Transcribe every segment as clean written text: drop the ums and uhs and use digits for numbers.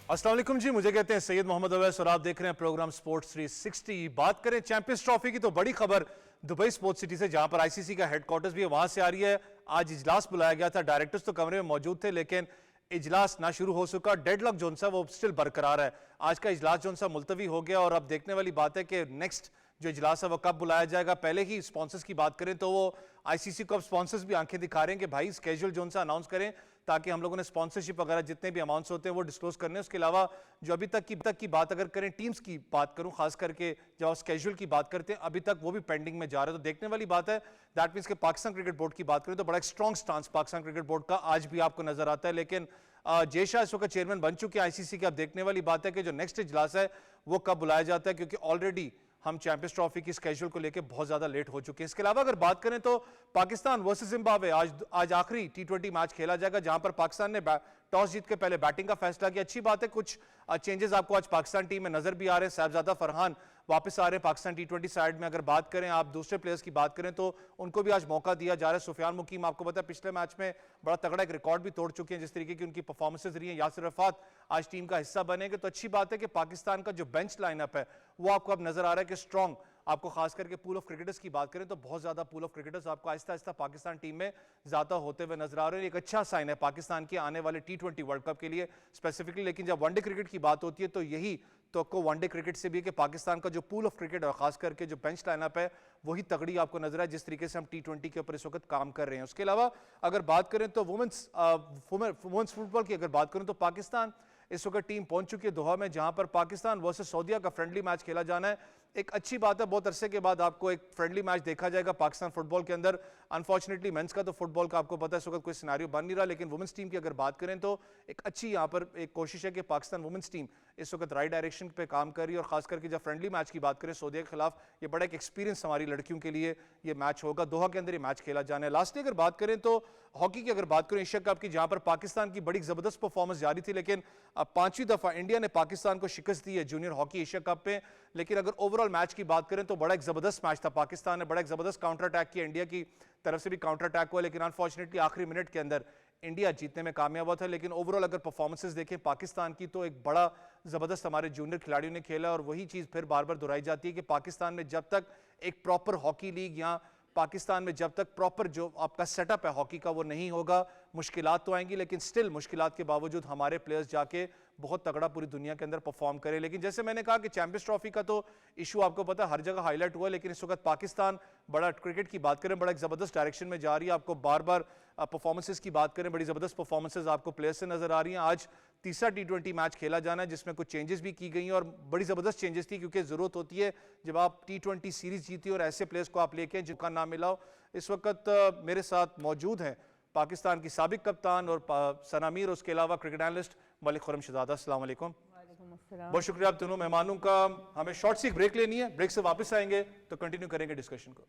अस्सलाम वालेकुम जी, मुझे कहते हैं सैयद मोहम्मद अवैस और आप देख रहे हैं प्रोग्राम स्पोर्ट्स 360। बात करें चैंपियंस ट्रॉफी की तो बड़ी खबर दुबई स्पोर्ट्स सिटी से, जहां पर आईसीसी का हेडक्वार्टर्स भी है, वहां से आ रही है। आज इजलास बुलाया गया था, डायरेक्टर्स तो कमरे में मौजूद थे लेकिन इजलास ना शुरू हो सका। डेडलॉक जोन सा वो स्टिल बरकरार है। आज का इजलास जोन सा मुलतवी हो गया और अब देखने वाली बात है कि नेक्स्ट जो इजलास है वो कब बुलाया जाएगा। पहले ही स्पॉन्सर्स की बात करें तो वो आईसीसी को अब स्पॉन्सर्स भी आंखें दिखा रहे हैं कि भाई स्केड्यूल जोन सा अनाउंस करें ताकि हम लोगों ने स्पॉन्सरशिप वगैरह जितने भी अमाउंट्स होते हैं वो डिस्क्लोज करने। उसके अलावा जो अभी तक की बात अगर करें, टीम्स की बात करूं खास करके जब स्केड्यूल की बात करते हैं, अभी तक वो भी पेंडिंग में जा रहा है। तो देखने वाली बात है। दैट मींस कि पाकिस्तान क्रिकेट बोर्ड की बात करें तो बड़ा एक strong stance Pakistan cricket board का आज भी आपको नजर आता है। लेकिन जय शाह इस वक्त चेयरमैन बन चुके हैं आईसीसी के। अब देखने वाली बात है कि जो नेक्स्ट इजलास है वो कब बुलाया जाता है, क्योंकि ऑलरेडी हम चैंपियंस ट्रॉफी की स्केड्यूल को लेकर बहुत ज्यादा लेट हो चुके हैं। इसके अलावा अगर बात करें तो पाकिस्तान वर्सेस जिम्बाब्वे आज आखिरी टी20 मैच खेला जाएगा, जहां पर पाकिस्तान ने टॉस जीत के पहले बैटिंग का फैसला किया। अच्छी बात है, कुछ चेंजेस आपको आज पाकिस्तान टीम में नजर भी आ रहे हैं। साहबजादा फरहान वापस आ रहे हैं पाकिस्तान टी20 साइड में। अगर बात करें आप दूसरे प्लेयर्स की बात करें तो उनको भी आज मौका दिया जा रहा है। सुफियान मुकीम आपको पता है पिछले मैच में बड़ा तगड़ा एक रिकॉर्ड भी तोड़ चुके हैं, जिस तरीके की उनकी परफॉर्मेंसेज रही है। यासिर रफात आज टीम का हिस्सा बनेंगे। तो अच्छी बात है कि पाकिस्तान का जो बेंच लाइनअप है वो आपको अब नजर आ रहा है कि स्ट्रॉन्ग। आपको खास करके पूल ऑफ क्रिकेटर्स की बात करें तो बहुत ज्यादा पूल ऑफ क्रिकेटर्स आपको आहिस्ता आहिस्ता पाकिस्तान टीम में ज्यादा होते हुए नजर आ रहे हैं। एक अच्छा साइन है पाकिस्तान के आने वाले टी20 वर्ल्ड कप के लिए स्पेसिफिकली। लेकिन जब वनडे क्रिकेट की बात होती है तो यही तो आपको वनडे क्रिकेट से भी कि पाकिस्तान का जो पूल ऑफ क्रिकेट है, खास करके जो बेंच लाइनअप है, वही तगड़ी आपको नजर है जिस तरीके से हम टी20 के ऊपर इस वक्त काम कर रहे हैं। उसके अलावा अगर बात करें तो वुमेन्स फुटबॉल की अगर बात करें तो पाकिस्तान इस वक्त टीम पहुंच चुकी है दोहा में, जहां पर पाकिस्तान वर्सेस सऊदीया का फ्रेंडली मैच खेला जाना है। एक अच्छी बात है, बहुत अरसे के बाद आपको एक फ्रेंडली मैच देखा जाएगा पाकिस्तान फुटबॉल के अंदर। अनफॉर्चुनेटली मेंस का तो फुटबॉल का आपको पता है इस वक्त कोई सिनेरियो बन नहीं रहा, लेकिन वुमेन्स टीम की अगर बात करें तो एक अच्छी यहां पर एक कोशिश है कि पाकिस्तान वुमेन्स टीम इस वक्त राइट डायरेक्शन पे काम कर रही है। और खास करके जब फ्रेंडली मैच की बात करें सऊदीया के खिलाफ, ये बड़ा एक एक्सपीरियंस हमारी लड़कियों के लिए ये मैच होगा। दोहा के अंदर ये मैच खेला जाना है। लास्टली अगर बात करें तो हॉकी की अगर बात करें एशिया कप की, जहां पर पाकिस्तान की बड़ी जबरदस्त परफॉर्मेंस जारी थी, लेकिन अब 5वीं दफा इंडिया ने पाकिस्तान को शिकस्त दी है जूनियर हॉकी एशिया कप पे। लेकिन अगर ओवरऑल मैच की बात करें तो बड़ा एक जबरदस्त मैच था। पाकिस्तान ने बड़ा एक जबरदस्त काउंटर अटैक किया, इंडिया की तरफ से भी काउंटर अटैक हुआ, लेकिन अनफॉर्चुनेटली आखिरी मिनट के अंदर इंडिया जीतने में कामयाब हुआ था। लेकिन ओवरऑल अगर परफॉर्मेंसेस देखें पाकिस्तान की तो एक बड़ा जबरदस्त हमारे जूनियर खिलाड़ियों ने खेला। और वही चीज फिर बार बार दोहराई जाती है कि पाकिस्तान में जब तक एक प्रॉपर हॉकी लीग या पाकिस्तान में जब तक प्रॉपर जो आपका सेटअप है हॉकी का वो नहीं होगा, मुश्किलात तो आएंगी, लेकिन स्टिल मुश्किलात के बावजूद हमारे प्लेयर्स जाके बहुत तगड़ा पूरी दुनिया के अंदर परफॉर्म करें। लेकिन जैसे मैंने कहा कि चैंपियंस ट्रॉफी का तो इशू आपको पता है हर जगह हाईलाइट हुआ, लेकिन इस वक्त पाकिस्तान बड़ा क्रिकेट की बात करें बड़ा एक जबरदस्त डायरेक्शन में जा रही है। आपको बार बार परफॉर्मेंसेस की बात करें, बड़ी जबरदस्त परफॉर्मेंसेस आपको प्लेयर्स से नजर आ रही हैं। आज तीसरा टी20 मैच खेला जाना है जिसमें कुछ चेंजेस भी की गई हैं और बड़ी जबरदस्त चेंजेस थी, क्योंकि जरूरत होती है जब आप टी20 सीरीज जीती और ऐसे प्लेयर्स को आप लेके जिनका नाम मिला हो। इस वक्त मेरे साथ मौजूद हैं पाकिस्तान की साबिक कप्तान और सना मीर, उसके अलावा क्रिकेट एनालिस्ट मलिक खुर्रमशहजादा। अस्सलाम वालेकुम। बहुत शुक्रिया आप दोनों मेहमानों का। हमें शॉर्ट सी ब्रेक लेनी है, ब्रेक से वापस आएंगे तो कंटिन्यू करेंगे डिस्कशन को।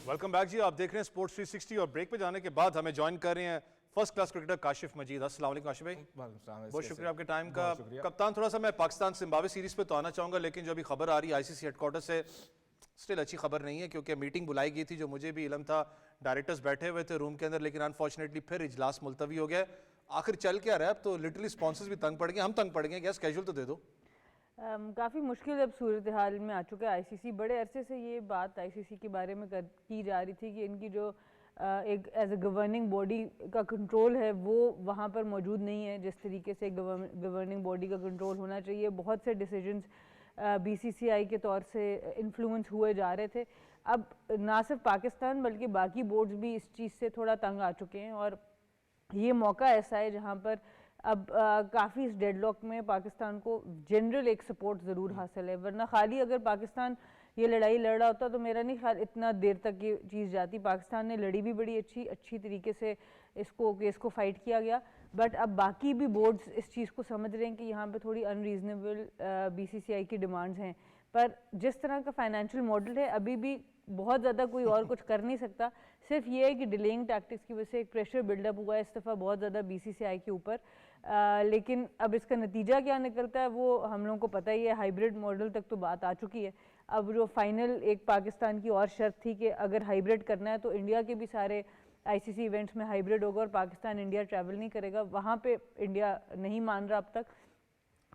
वेलकम बैक जी, आप देख रहे हैं स्पोर्ट्स 360 और ब्रेक पे जाने के बाद हमें ज्वाइन कर रहे हैं फर्स्ट क्लास क्रिकेटर काशिफ मजीद। अस्सलाम वालेकुम काशिफ भाई, बहुत शुक्रिया आपके टाइम का। कप्तान, थोड़ा सा मैं पाकिस्तान जिम्बाब्वे सीरीज पे तो आना चाहूंगा, लेकिन जो अभी खबर आ रही है आईसीसी हेडक्वार्टर से स्टिल अच्छी खबर नहीं है, क्योंकि मीटिंग बुलाई गई थी जो मुझे भी इल्म था, डायरेक्टर्स बैठे हुए थे रूम के अंदर, लेकिन अनफॉर्चुनेटली फिर इजलास मुलतवी हो गया। आखिर चल क्या रहा है? अब तो लिटरली स्पॉन्सर्स भी तंग पड़ गए, हम तंग पड़ गए, क्या स्केड्यूल तो दे दो। काफ़ी मुश्किल अब सूरत हाल में आ चुका है। आईसीसी बड़े अरसे से ये बात आईसीसी के बारे में की जा रही थी कि इनकी जो एक एज ए गवर्निंग बॉडी का कंट्रोल है वो वहाँ पर मौजूद नहीं है जिस तरीके से गवर्निंग बॉडी का कंट्रोल होना चाहिए। बहुत से डिसीजंस बीसीसीआई के तौर से इन्फ्लुएंस हुए जा रहे थे। अब ना सिर्फ पाकिस्तान बल्कि बाकी बोर्ड्स भी इस चीज़ से थोड़ा तंग आ चुके हैं और ये मौका ऐसा है जहाँ पर अब काफ़ी इस डेडलॉक में पाकिस्तान को जनरल एक सपोर्ट ज़रूर हासिल है, वरना खाली अगर पाकिस्तान ये लड़ाई लड़ रहा होता तो मेरा नहीं ख्याल इतना देर तक ये चीज़ जाती। पाकिस्तान ने लड़ी भी बड़ी अच्छी तरीके से इसको केस को फाइट किया गया, बट अब बाकी भी बोर्ड्स इस चीज़ को समझ रहे हैं कि यहाँ पे थोड़ी अनरीजनेबल बीसीसीआई की डिमांड्स हैं, पर जिस तरह का फाइनेंशियल मॉडल है अभी भी बहुत ज़्यादा कोई और कुछ कर नहीं सकता। सिर्फ ये है कि डिलेइंग टैक्टिक्स की वजह से एक प्रेशर बिल्डअप हुआ है इस दफ़ा बहुत ज़्यादा बीसीसीआई के ऊपर, लेकिन अब इसका नतीजा क्या निकलता है वो हम लोगों को पता ही है। हाइब्रिड मॉडल तक तो बात आ चुकी है। अब जो फाइनल एक पाकिस्तान की और शर्त थी कि अगर हाइब्रिड करना है तो इंडिया के भी सारे आईसीसी इवेंट्स में हाइब्रिड होगा और पाकिस्तान इंडिया ट्रैवल नहीं करेगा, वहाँ पे इंडिया नहीं मान रहा अब तक।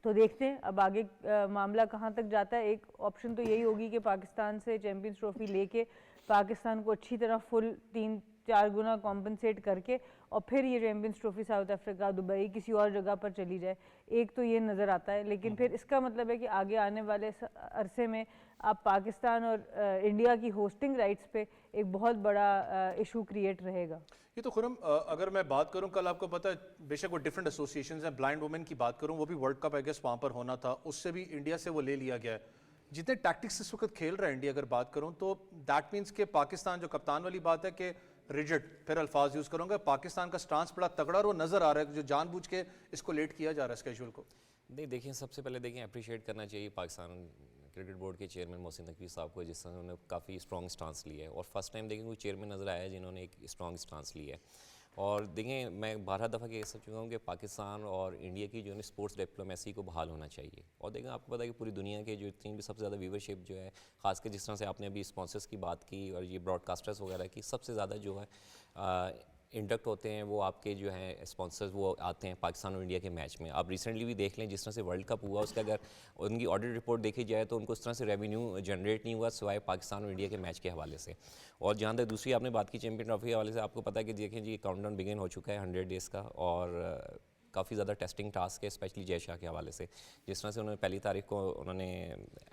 तो देखते हैं अब आगे मामला कहाँ तक जाता है। एक ऑप्शन तो यही होगी कि पाकिस्तान से चैंपियंस ट्रॉफी लेके पाकिस्तान को अच्छी तरह फुल 3-4 गुना कॉम्पनसेट करके और फिर ये champions trophy south Africa, Dubai, किसी और जगह पर चली जाए। एक तो ये नज़र आता है, लेकिन फिर इसका मतलब है कि आगे आने वाले अरसे में आप पाकिस्तान और इंडिया की होस्टिंग राइट्स पे एक बहुत बड़ा इशू क्रिएट रहेगा। ये तो खुरम अगर मैं बात करूं, कल आपको पता है बेशक वो डिफरेंट एसोसिएशंस हैं, ब्लाइंड वुमेन की बात करूं वो भी वर्ल्ड कप आई गेस वहाँ पर होना था, उससे भी इंडिया से वो ले लिया गया है। जितने टैक्टिक्स इस वक्त खेल रहा है इंडिया अगर बात करूं तो दैट मीन्स के पाकिस्तान, जो कप्तान वाली बात है कि रिजिड, फिर अल्फाज यूज़ करूंगा, पाकिस्तान का स्टांस बड़ा तगड़ा और वो नज़र आ रहा है जो जानबूझ के इसको लेट किया जा रहा है स्केड्यूल को। नहीं देखिए, सबसे पहले देखिए अप्रिशिएट करना चाहिए पाकिस्तान क्रिकेट बोर्ड के चेयरमैन मोहसिन नकवी साहब को, जिससे उन्होंने काफ़ी स्ट्रॉन्ग स्टांस लिया है और फर्स्ट टाइम देखिए कोई चेयरमैन नज़र आया है जिन्होंने एक स्ट्रॉन्ग स्टांस लिया है। और देखिए मैं 12 दफ़ा कह चुका हूँ कि पाकिस्तान और इंडिया की जो है स्पोर्ट्स डिप्लोमेसी को बहाल होना चाहिए। और देखें आपको पता है कि पूरी दुनिया के जो इतनी भी सबसे ज़्यादा व्यूवरशिप जो है, खासकर जिस तरह से आपने अभी स्पॉन्सर्स की बात की और ये ब्रॉडकास्टर्स वगैरह की, सबसे ज़्यादा जो है इंडक्ट होते हैं वो आपके जो हैं स्पॉन्सर्स वो आते हैं पाकिस्तान और इंडिया के मैच में। आप रिसेंटली भी देख लें जिस तरह से वर्ल्ड कप हुआ, उसका अगर उनकी ऑडिट रिपोर्ट देखी जाए तो उनको उस तरह से रेवेन्यू जनरेट नहीं हुआ सिवाय पाकिस्तान और इंडिया के मैच के हवाले से। और जहाँ तक दूसरी आपने बात की चैंपियन ट्रॉफी के हवाले से, आपको पता है कि देखें जी काउंटडाउन बिगिन हो चुका है 100 डेज़ का और काफ़ी ज़्यादा टेस्टिंग टास्क है, स्पेशली जय शाह के हवाले से। जिस तरह से उन्होंने पहली तारीख को उन्होंने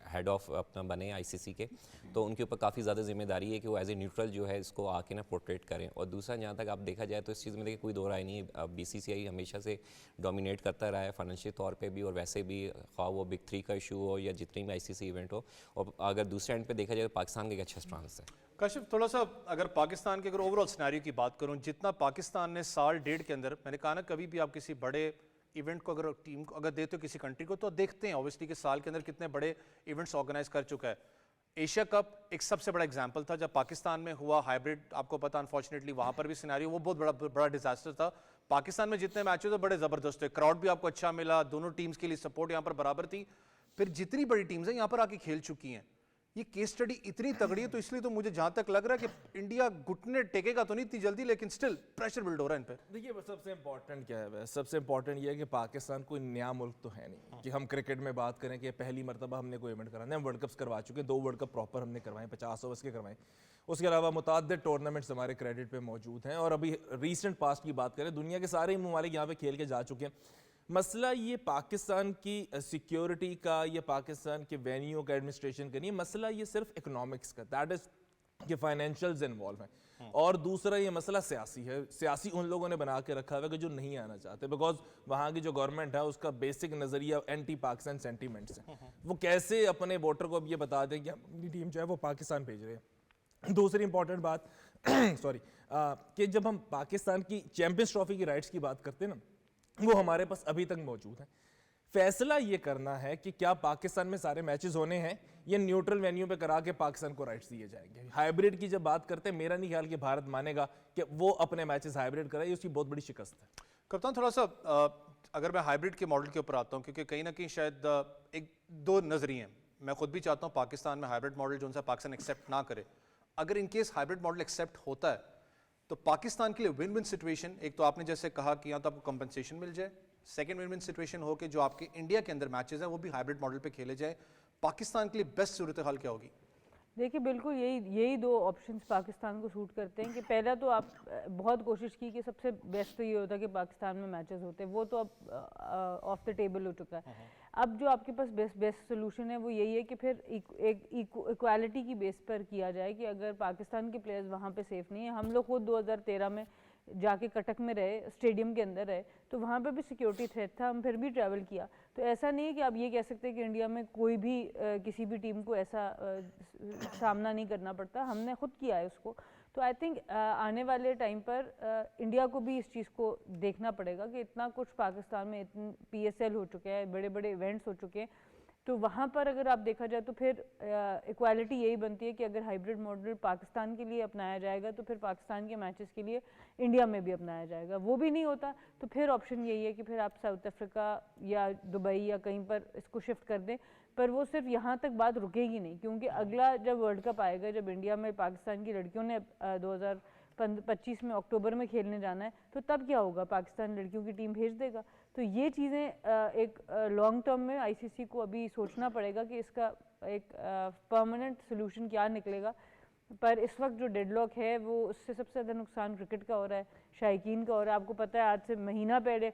हेड ऑफ अपना बने आईसीसी के, तो उनके ऊपर काफ़ी ज़्यादा जिम्मेदारी है कि वो एज ए न्यूट्रल जो है इसको आके ना पोर्ट्रेट करें। और दूसरा जहाँ तक आप देखा जाए तो इस चीज़ में देखिए कोई दो राय नहीं है, बीसीसीआई हमेशा से डोमिनेट करता रहा है फाइनेंशियल तौर पर भी और वैसे भी, ख्वाह वो बिग 3 का इशू हो या जितनी भी आईसीसी इवेंट हो। और अगर दूसरे एंड पर देखा जाए तो पाकिस्तान का एक अच्छा स्टांस है। काशिफ, थोड़ा सा अगर पाकिस्तान के अगर ओवरऑल सिनेरियो की बात करूं, जितना पाकिस्तान ने साल डेढ़ के अंदर, मैंने कहा ना कभी भी आप किसी बड़े इवेंट को अगर टीम को अगर देते हो किसी कंट्री को तो देखते हैं ऑब्वियसली कि साल के अंदर कितने बड़े इवेंट्स ऑर्गेनाइज कर चुका है। एशिया कप एक सबसे बड़ा एग्जांपल था जब पाकिस्तान में हुआ हाइब्रिड, आपको पता अनफॉर्चुनेटली वहां पर भी सिनेरियो वो बहुत बड़ा डिजास्टर था। पाकिस्तान में जितने मैचेस थे बड़े जबरदस्त थे, क्राउड भी आपको अच्छा मिला, दोनों टीम्स के लिए सपोर्ट यहाँ पर बराबर थी। फिर जितनी बड़ी टीम्स हैं यहाँ पर आके खेल चुकी हैं, ये केस स्टडी इतनी तगड़ी है, तो इसलिए तो मुझे जहां तक लग रहा है कि इंडिया घुटने टेकेगा तो नहीं इतनी जल्दी, लेकिन स्टिल प्रेशर बिल्ड हो रहा है इन पे। देखिए सबसे इंपॉर्टेंट क्या है, सबसे इंपॉर्टेंट ये है कि पाकिस्तान कोई नया मुल्क तो है नहीं कि हम क्रिकेट में बात करें कि पहली मरतबा हमने कोई इवेंट कराना है। हम वर्ल्ड कप्स करवा चुके हैं, 2 वर्ल्ड कप प्रॉपर हमने करवाए, 50 ओवर्स के करवाए। उसके अलावा मुतअद्दिद टूर्नामेंट्स हमारे क्रेडिट पे मौजूद हैं। और अभी रिसेंट पास्ट की बात करें, दुनिया के सारे ही ममालिक यहाँ पे खेल के जा चुके हैं। मसला ये पाकिस्तान की सिक्योरिटी का या पाकिस्तान के वेन्यू का एडमिनिस्ट्रेशन का नहीं, मसला ये सिर्फ इकोनॉमिक्स का, दैट इज कि फाइनेंशियल्स इन्वॉल्व हैं। और दूसरा ये मसला सियासी है। सियासी उन लोगों ने बना के रखा हुआ है कि जो नहीं आना चाहते, बिकॉज वहाँ की जो गवर्नमेंट है उसका बेसिक नज़रिया एंटी पाकिस्तान सेंटीमेंट्स है। वो कैसे अपने वोटर को अब ये बता दें कि हम अपनी टीम जो है वो पाकिस्तान भेज रहे हैं। दूसरी इंपॉर्टेंट बात सॉरी कि जब हम पाकिस्तान की चैंपियंस ट्रॉफी की राइट्स की बात करते हैं ना, वो हमारे पास अभी तक मौजूद है। फैसला ये करना है कि क्या पाकिस्तान में सारे मैचेस होने हैं या न्यूट्रल वेन्यू पे करा के पाकिस्तान को राइट्स दिए जाएंगे। हाइब्रिड की जब बात करते हैं, मेरा नहीं ख्याल कि भारत मानेगा कि वो अपने मैचेस हाइब्रिड कराए, उसकी बहुत बड़ी शिकस्त है। कप्तान, थोड़ा सा अगर मैं हाइब्रिड के मॉडल के ऊपर आता हूँ, क्योंकि कहीं ना कहीं शायद एक दो नजरिए हैं, मैं खुद भी चाहता हूँ पाकिस्तान में हाइब्रिड मॉडल जो उनसे पाकिस्तान एक्सेप्ट ना करे। अगर in case hybrid model accept होता है तो पाकिस्तान के लिए विन विन सिचुएशन, एक तो आपने जैसे कहा कि यहाँ तो आपको कंपनसेशन मिल जाए, सेकंड विन विन सिचुएशन हो कि जो आपके इंडिया के अंदर मैचेस हैं वो भी हाइब्रिड मॉडल पे खेले जाए। पाकिस्तान के लिए बेस्ट सूरत हाल क्या होगी? देखिए बिल्कुल यही 2 ऑप्शंस पाकिस्तान को सूट करते हैं कि पहला तो आप बहुत कोशिश की कि सबसे बेस्ट तो ये होता कि पाकिस्तान में मैचेस होते, वो तो अब ऑफ द टेबल हो चुका है। अब जो आपके पास बेस्ट सोल्यूशन है वो यही है कि फिर एक इक्वालिटी की बेस पर किया जाए कि अगर पाकिस्तान के प्लेयर्स वहाँ पे सेफ नहीं है, हम लोग खुद 2013 में जाके कटक में रहे, स्टेडियम के अंदर रहे, तो वहाँ पे भी सिक्योरिटी थ्रेट था, हम फिर भी ट्रैवल किया। तो ऐसा नहीं है कि आप ये कह सकते हैं कि इंडिया में कोई भी किसी भी टीम को ऐसा सामना नहीं करना पड़ता, हमने खुद किया है उसको। तो आई थिंक आने वाले टाइम पर इंडिया को भी इस चीज़ को देखना पड़ेगा कि इतना कुछ पाकिस्तान में इतने PSL हो चुके हैं, बड़े बड़े इवेंट्स हो चुके हैं, तो वहाँ पर अगर आप देखा जाए तो फिर इक्वालिटी यही बनती है कि अगर हाइब्रिड मॉडल पाकिस्तान के लिए अपनाया जाएगा तो फिर पाकिस्तान के मैचेस के लिए इंडिया में भी अपनाया जाएगा। वो भी नहीं होता तो फिर ऑप्शन यही है कि फिर आप साउथ अफ्रीका या दुबई या कहीं पर इसको शिफ्ट कर दें, पर वो सिर्फ यहाँ तक बात रुकेगी नहीं, क्योंकि अगला जब वर्ल्ड कप आएगा, जब इंडिया में पाकिस्तान की लड़कियों ने 2025 में अक्टूबर में खेलने जाना है, तो तब क्या होगा, पाकिस्तान लड़कियों की टीम भेज देगा। तो ये चीज़ें एक लॉन्ग टर्म में ICC को अभी सोचना पड़ेगा कि इसका एक परमानेंट सोल्यूशन क्या निकलेगा। पर इस वक्त जो डेडलॉक है वो उससे सबसे ज़्यादा नुकसान क्रिकेट का हो रहा है, शायकीन का हो रहा है। आपको पता है आज से महीना पहले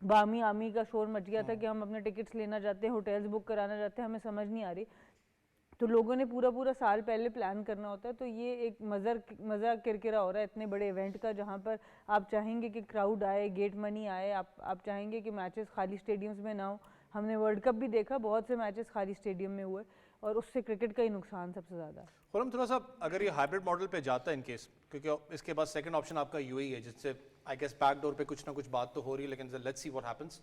बामी आमी का शोर मच गया था कि हम अपने टिकट्स लेना चाहते हैं, होटल्स बुक कराना चाहते हैं, हमें समझ नहीं आ रही। तो लोगों ने पूरा साल पहले प्लान करना होता है। तो ये एक मज़ा किरकिरा हो रहा है इतने बड़े इवेंट का, जहाँ पर आप चाहेंगे कि क्राउड आए, गेट मनी आए, आप चाहेंगे कि मैचेस खाली स्टेडियम्स में ना हो। हमने वर्ल्ड कप भी देखा, बहुत से मैचेस खाली स्टेडियम में हुए और उससे क्रिकेट का ही नुकसान सबसे ज़्यादा है। खुरम, थोड़ा सा अगर ये हाइब्रिड मॉडल पे जाता है इन केस, क्योंकि इसके बाद सेकंड ऑप्शन आपका UAE है, जिससे आई गेस बैक डोर पे कुछ ना कुछ बात तो हो रही है, लेकिन लेट्स सी व्हाट हैपेंस।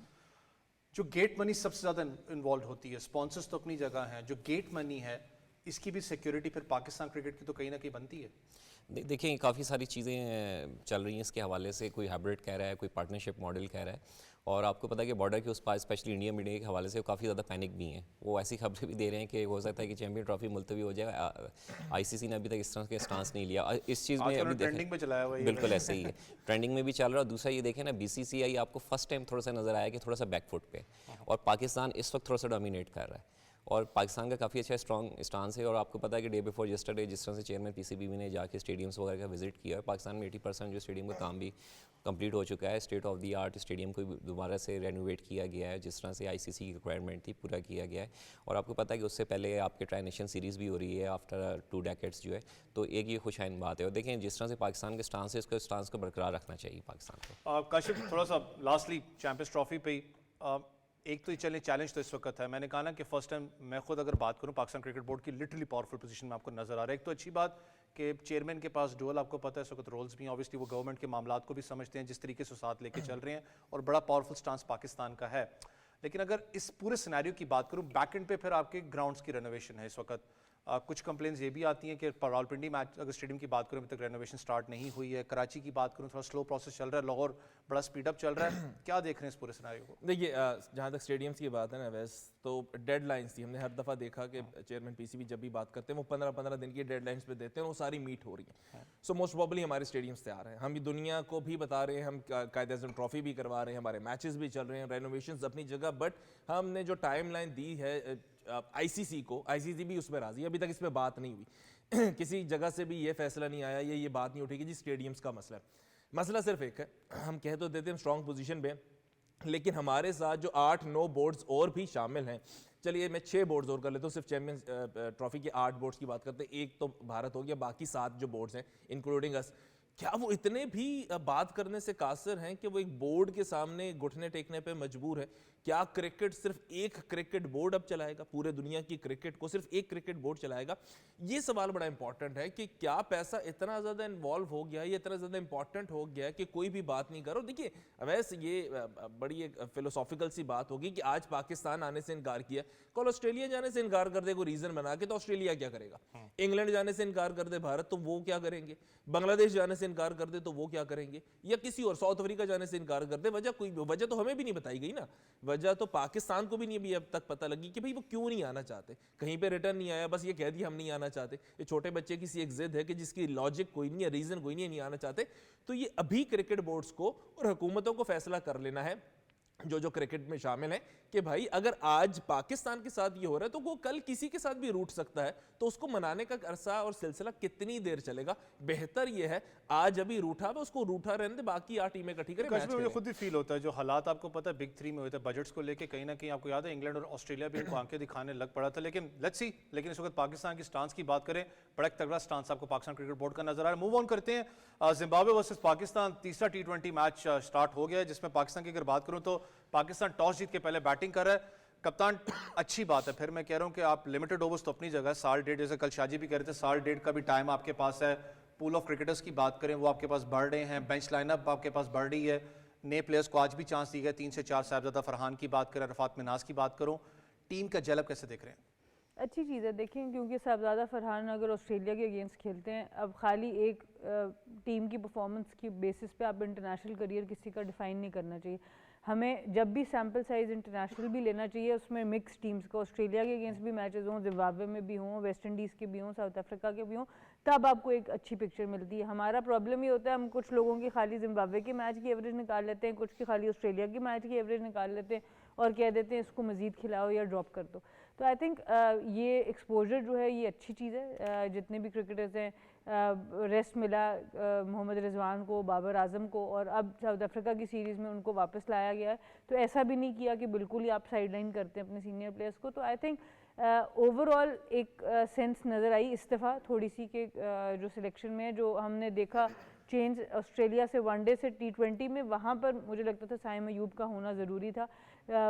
जो गेट मनी सबसे ज़्यादा इन्वॉल्व होती है, स्पॉन्सर्स तो अपनी जगह हैं, जो गेट मनी है इसकी भी सिक्योरिटी फिर पाकिस्तान क्रिकेट की तो कहीं ना कहीं बनती है। देखिए काफ़ी सारी चीज़ें चल रही हैं इसके हवाले से, कोई हाइब्रिड कह रहा है, कोई पार्टनरशिप मॉडल कह रहा है, और आपको पता है कि बॉर्डर के उस पार स्पेशली इंडिया मीडिया के हवाले से काफ़ी ज़्यादा पैनिक भी हैं। वो ऐसी खबरें भी दे रहे हैं कि हो सकता है कि चैंपियन ट्रॉफी मुलतवी हो जाए। ICC ने अभी तक इस तरह के स्टांस नहीं लिया इस चीज़ में। अभी ट्रेंडिंग में चलाया हुआ है, बिल्कुल ऐसे ही है, ट्रेंडिंग में भी चल रहा है। दूसरा ये देखें ना, BCCI आपको फर्स्ट टाइम थोड़ा सा नज़र आया कि थोड़ा सा बैकफुट पे, और पाकिस्तान इस वक्त थोड़ा सा डोमिनेट कर रहा है, और पाकिस्तान का काफ़ी अच्छा स्ट्रॉन्ग स्टांस है। और आपको पता है कि डे बिफोर यस्टरडे जिस तरह से चेयरमैन PCB ने जाके स्टेडियम्स वगैरह का विजिट किया है, पाकिस्तान में 80% जो स्टेडियम का काम भी कंप्लीट हो चुका है। State of the art stadium को दोबारा से रेनोवेट किया गया है, जिस तरह से ICC की रिक्वायरमेंट थी पूरा किया गया है। और आपको पता है कि उससे पहले आपके ट्राई नेशन सीरीज़ भी हो रही है आफ्टर 2 डेकेड्स जो है, तो एक ये खुशहाइन बात है। और देखें जिस तरह से पाकिस्तान के स्टांस है, इसको स्टांस को बरकरार रखना चाहिए पाकिस्तान को। काशिफ, थोड़ा सा लास्टली चैंपियंस ट्रॉफी पे एक तो ये चैलेंज तो इस वक्त है, मैंने कहा ना कि फर्स्ट टाइम मैं खुद अगर बात करूं, पाकिस्तान क्रिकेट बोर्ड की लिटरली पावरफुल पोजीशन में आपको नजर आ रहा है। एक तो अच्छी बात कि चेयरमैन के पास डुअल, आपको पता है इस वक्त रोल्स भी हैं, ऑब्वियसली वो गवर्नमेंट के मामलात को भी समझते हैं, जिस तरीके से साथ लेके चल रहे हैं, और बड़ा पावरफुल स्टांस पाकिस्तान का है। लेकिन अगर इस पूरे सिनेरियो की बात करूं, बैक एंड पे फिर आपके ग्राउंड्स की रेनोवेशन है इस वक्त। कुछ कंप्लेंट्स ये भी आती हैं कि रावलपिंडी मैच अगर स्टेडियम की बात करूं, अभी तक रेनोवेशन स्टार्ट नहीं हुई है। कराची की बात करूं, थोड़ा स्लो प्रोसेस चल रहा है, लाहौर बड़ा स्पीड अप चल रहा है। क्या देख रहे हैं इस पूरे सिनेरियो को? देखिए जहाँ तक स्टेडियम्स की बात है ना वैस, तो डेडलाइंस थी, हमने हर दफ़ा देखा कि चेयरमैन PCB जब भी बात करते हैं वो 15-15 दिन की डेडलाइंस पे देते हैं, वो सारी मीट हो रही है। सो मोस्ट प्रॉब्ली हमारे स्टेडियम्स तैयार हैं, हम दुनिया को भी बता रहे हैं, हम कायदे ट्रॉफी भी करवा रहे हैं, हमारे मैचेस भी चल रहे हैं, रेनोवेशन अपनी जगह, बट हमने जो टाइमलाइन दी है ICC को, ICC भी उस पर राजी है, अभी तक इस पर बात नहीं हुई किसी जगह से भी ये फैसला नहीं आया, ये बात नहीं उठी कि जी स्टेडियम्स का मसला है। मसला सिर्फ एक है, हम कह तो देते हैं हम स्ट्रॉन्ग पोजीशन पे, लेकिन हमारे साथ जो 8-9 बोर्ड्स और भी शामिल हैं, चलिए मैं 6 बोर्ड्स और कर लेता हूँ, सिर्फ चैंपियंस ट्रॉफी के 8 बोर्ड्स की बात करते हैं, एक तो भारत हो गया, बाकी 7 जो बोर्ड्स हैं इंक्लूडिंग अस, क्या वो इतने भी बात करने से कासिर हैं कि वो एक बोर्ड के सामने घुटने टेकने पे मजबूर है? क्या क्रिकेट सिर्फ एक क्रिकेट बोर्ड अब चलाएगा? पूरे दुनिया की क्रिकेट को सिर्फ एक क्रिकेट बोर्ड चलाएगा? ये सवाल बड़ा इंपॉर्टेंट है कि क्या पैसा इतना ज़्यादा इन्वॉल्व हो गया, ये इतना ज़्यादा इंपॉर्टेंट हो गया कि कोई भी बात नहीं करो। देखिए वैसे ये बड़ी एक फिलोसॉफिकल सी बात होगी कि आज पाकिस्तान आने से इनकार किया, कल ऑस्ट्रेलिया जाने से इनकार कर दे कोई रीज़न बना के, तो ऑस्ट्रेलिया क्या करेगा? इंग्लैंड जाने से इनकार कर दे भारत, तो वो क्या करेंगे? बांग्लादेश जाने से इनकार कर दे तो वो क्या करेंगे? या किसी और साउथ अफ्रीका जाने से इनकार कर दे, वजह तो हमें भी नहीं बताई गई ना, वजह तो पाकिस्तान को भी नहीं अभी अब तक पता लगी कि भाई वो क्यों नहीं आना चाहते। कहीं पे रिटर्न नहीं आया, बस ये कह दिया हम नहीं आना चाहते। ये छोटे बच्चे की सी एक जिद है कि जिसकी लॉजिक कोई नहीं है, रीजन कोई नहीं है, नहीं आना चाहते। तो ये अभी क्रिकेट बोर्ड्स को और हुकूमतों को फैसला कर लेना है जो क्रिकेट में शामिल हैं कि भाई अगर आज पाकिस्तान के साथ ये हो रहा है तो वो कल किसी के साथ भी रूठ सकता है, तो उसको मनाने का अरसा और सिलसिला कितनी देर चलेगा। बेहतर ये है आज अभी रूठा है उसको रूठा रहने दे, बाकी 8 टीमें इकट्ठी करें, मैच कश्मीर मुझे खेलें। खुद भी फील होता है जो हालात आपको पता है बिग 3 में हुए थे बजट्स को लेके, कहीं ना कहीं आपको याद है इंग्लैंड और ऑस्ट्रेलिया भी इनको आंखें दिखाने लग पड़ा था। लेकिन लेट्स सी, लेकिन इस वक्त पाकिस्तान की स्टांस की बात करें, बड़ा एक तगड़ा स्टांस आपको पाकिस्तान क्रिकेट बोर्ड का नजर आ रहा है। मूव ऑन करते हैं, जिम्बाब्वे वर्सेस पाकिस्तान तीसरा T20 मैच स्टार्ट हो गया है, जिसमें पाकिस्तान की अगर बात करूं तो पाकिस्तान टॉस जीत के पहले बैटिंग कर रहा है। कप्तान अच्छी बात है, फिर मैं कह रहा हूं कि आप लिमिटेड ओवर्स तो अपनी जगह, साल डेढ़, जैसे कल शाजी भी कह रहे थे, साल डेढ़ का भी टाइम आपके पास है। पूल ऑफ क्रिकेटर्स की बात करें वो आपके पास बढ़ रहे हैं, बेंच लाइनअप आपके पास बढ़ रही है, नए प्लेयर्स को आज भी चांस दी गई, 3 से 4 साहिबजादा फरहान की बात करें, रफात मिनाज की बात करूं, टीम का जलप कैसे देख रहे हैं? अच्छी चीज़ है, देखें क्योंकि साहबजादा फरहान अगर ऑस्ट्रेलिया के अगेंस्ट खेलते हैं, अब खाली एक टीम की परफॉर्मेंस की बेसिस पे आप इंटरनेशनल करियर किसी का डिफाइन नहीं करना चाहिए। हमें जब भी सैम्पल साइज़ इंटरनेशनल भी लेना चाहिए, उसमें मिक्स टीम्स को, ऑस्ट्रेलिया के अगेंस्ट भी मैचेस हों, जिम्बाब्वे में भी हों, वेस्ट इंडीज़ के भी हों, साउथ अफ्रीका के भी हों, तब आपको एक अच्छी पिक्चर मिलती है। हमारा प्रॉब्लम ये होता है, हम कुछ लोगों की खाली जिम्बाब्वे के मैच की एवरेज निकाल लेते हैं, कुछ की खाली ऑस्ट्रेलिया की मैच की एवरेज निकाल लेते हैं और कह देते हैं इसको मज़ीद खिलाओ या ड्रॉप कर दो। तो आई थिंक ये एक्सपोजर जो है ये अच्छी चीज़ है। जितने भी क्रिकेटर्स हैं, रेस्ट मिला मोहम्मद रिजवान को, बाबर आजम को, और अब साउथ अफ्रीका की सीरीज़ में उनको वापस लाया गया है। तो ऐसा भी नहीं किया कि बिल्कुल ही आप साइडलाइन करते हैं अपने सीनियर प्लेयर्स को। तो आई थिंक ओवरऑल एक सेंस नज़र आई इस्तीफ़ा थोड़ी सी के जो सिलेक्शन में है, जो हमने देखा चेंज ऑस्ट्रेलिया से वनडे से T20 में, वहाँ पर मुझे लगता था साइम अयूब का होना ज़रूरी था,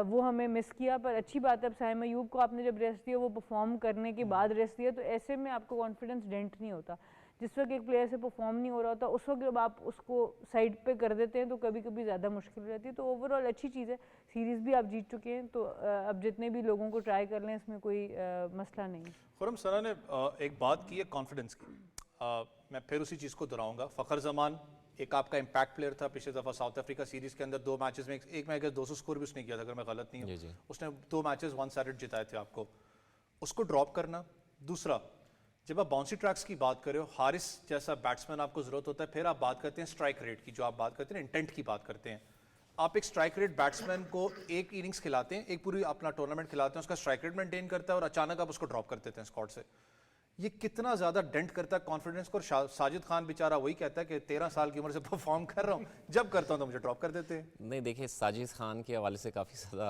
वो हमें मिस किया। पर अच्छी बात है, अब साइम अयूब को आपने जब रेस्ट दिया, वो परफॉर्म करने के बाद रेस्ट दिया, तो ऐसे में आपको कॉन्फिडेंस डेंट नहीं होता। जिस वक्त एक प्लेयर से परफॉर्म नहीं हो रहा होता, उस वक्त जब आप उसको साइड पे कर देते हैं तो कभी कभी ज़्यादा मुश्किल रहती है। तो ओवरऑल अच्छी चीज़ है, सीरीज़ भी आप जीत चुके हैं, तो अब जितने भी लोगों को ट्राई कर लें इसमें कोई मसला नहीं है। खुरम सना ने एक बात की है कॉन्फिडेंस की, मैं फिर उसी चीज़ को दोहराऊंगा। फ़खर जमान एक आपका इम्पैक्ट प्लेयर था, पिछले दफ़ा साउथ अफ्रीका सीरीज़ के अंदर 2 मैचेस में, एक मैच 200 स्कोर भी उसने किया था अगर मैं गलत नहीं हूँ, उसने 2 मैचेस 1 साइडेड जिताए थे आपको, उसको ड्रॉप करना। दूसरा, जब आप बाउंसी ट्रैक्स की बात कर रहे हो, हारिस जैसा बैट्समैन आपको ज़रूरत होता है, फिर आप बात करते हैं स्ट्राइक रेट की, जो आप बात करते हैं इंटेंट की बात करते हैं। आप एक स्ट्राइक रेट बैट्समैन को एक इनिंग्स खिलाते हैं, एक पूरी अपना टूर्नामेंट खिलाते हैं, उसका स्ट्राइक रेट मेंटेन करता है और अचानक आप उसको ड्रॉप कर देते हैं स्क्वाड से। ये कितना ज़्यादा डेंट करता है कॉन्फिडेंस को। और साजिद खान बेचारा वही कहता है कि 13 साल की उम्र से परफॉर्म कर रहा हूँ, जब करता हूँ तो मुझे ड्रॉप कर देते हैं। नहीं देखिए, साजिद खान के हवाले से काफ़ी ज़्यादा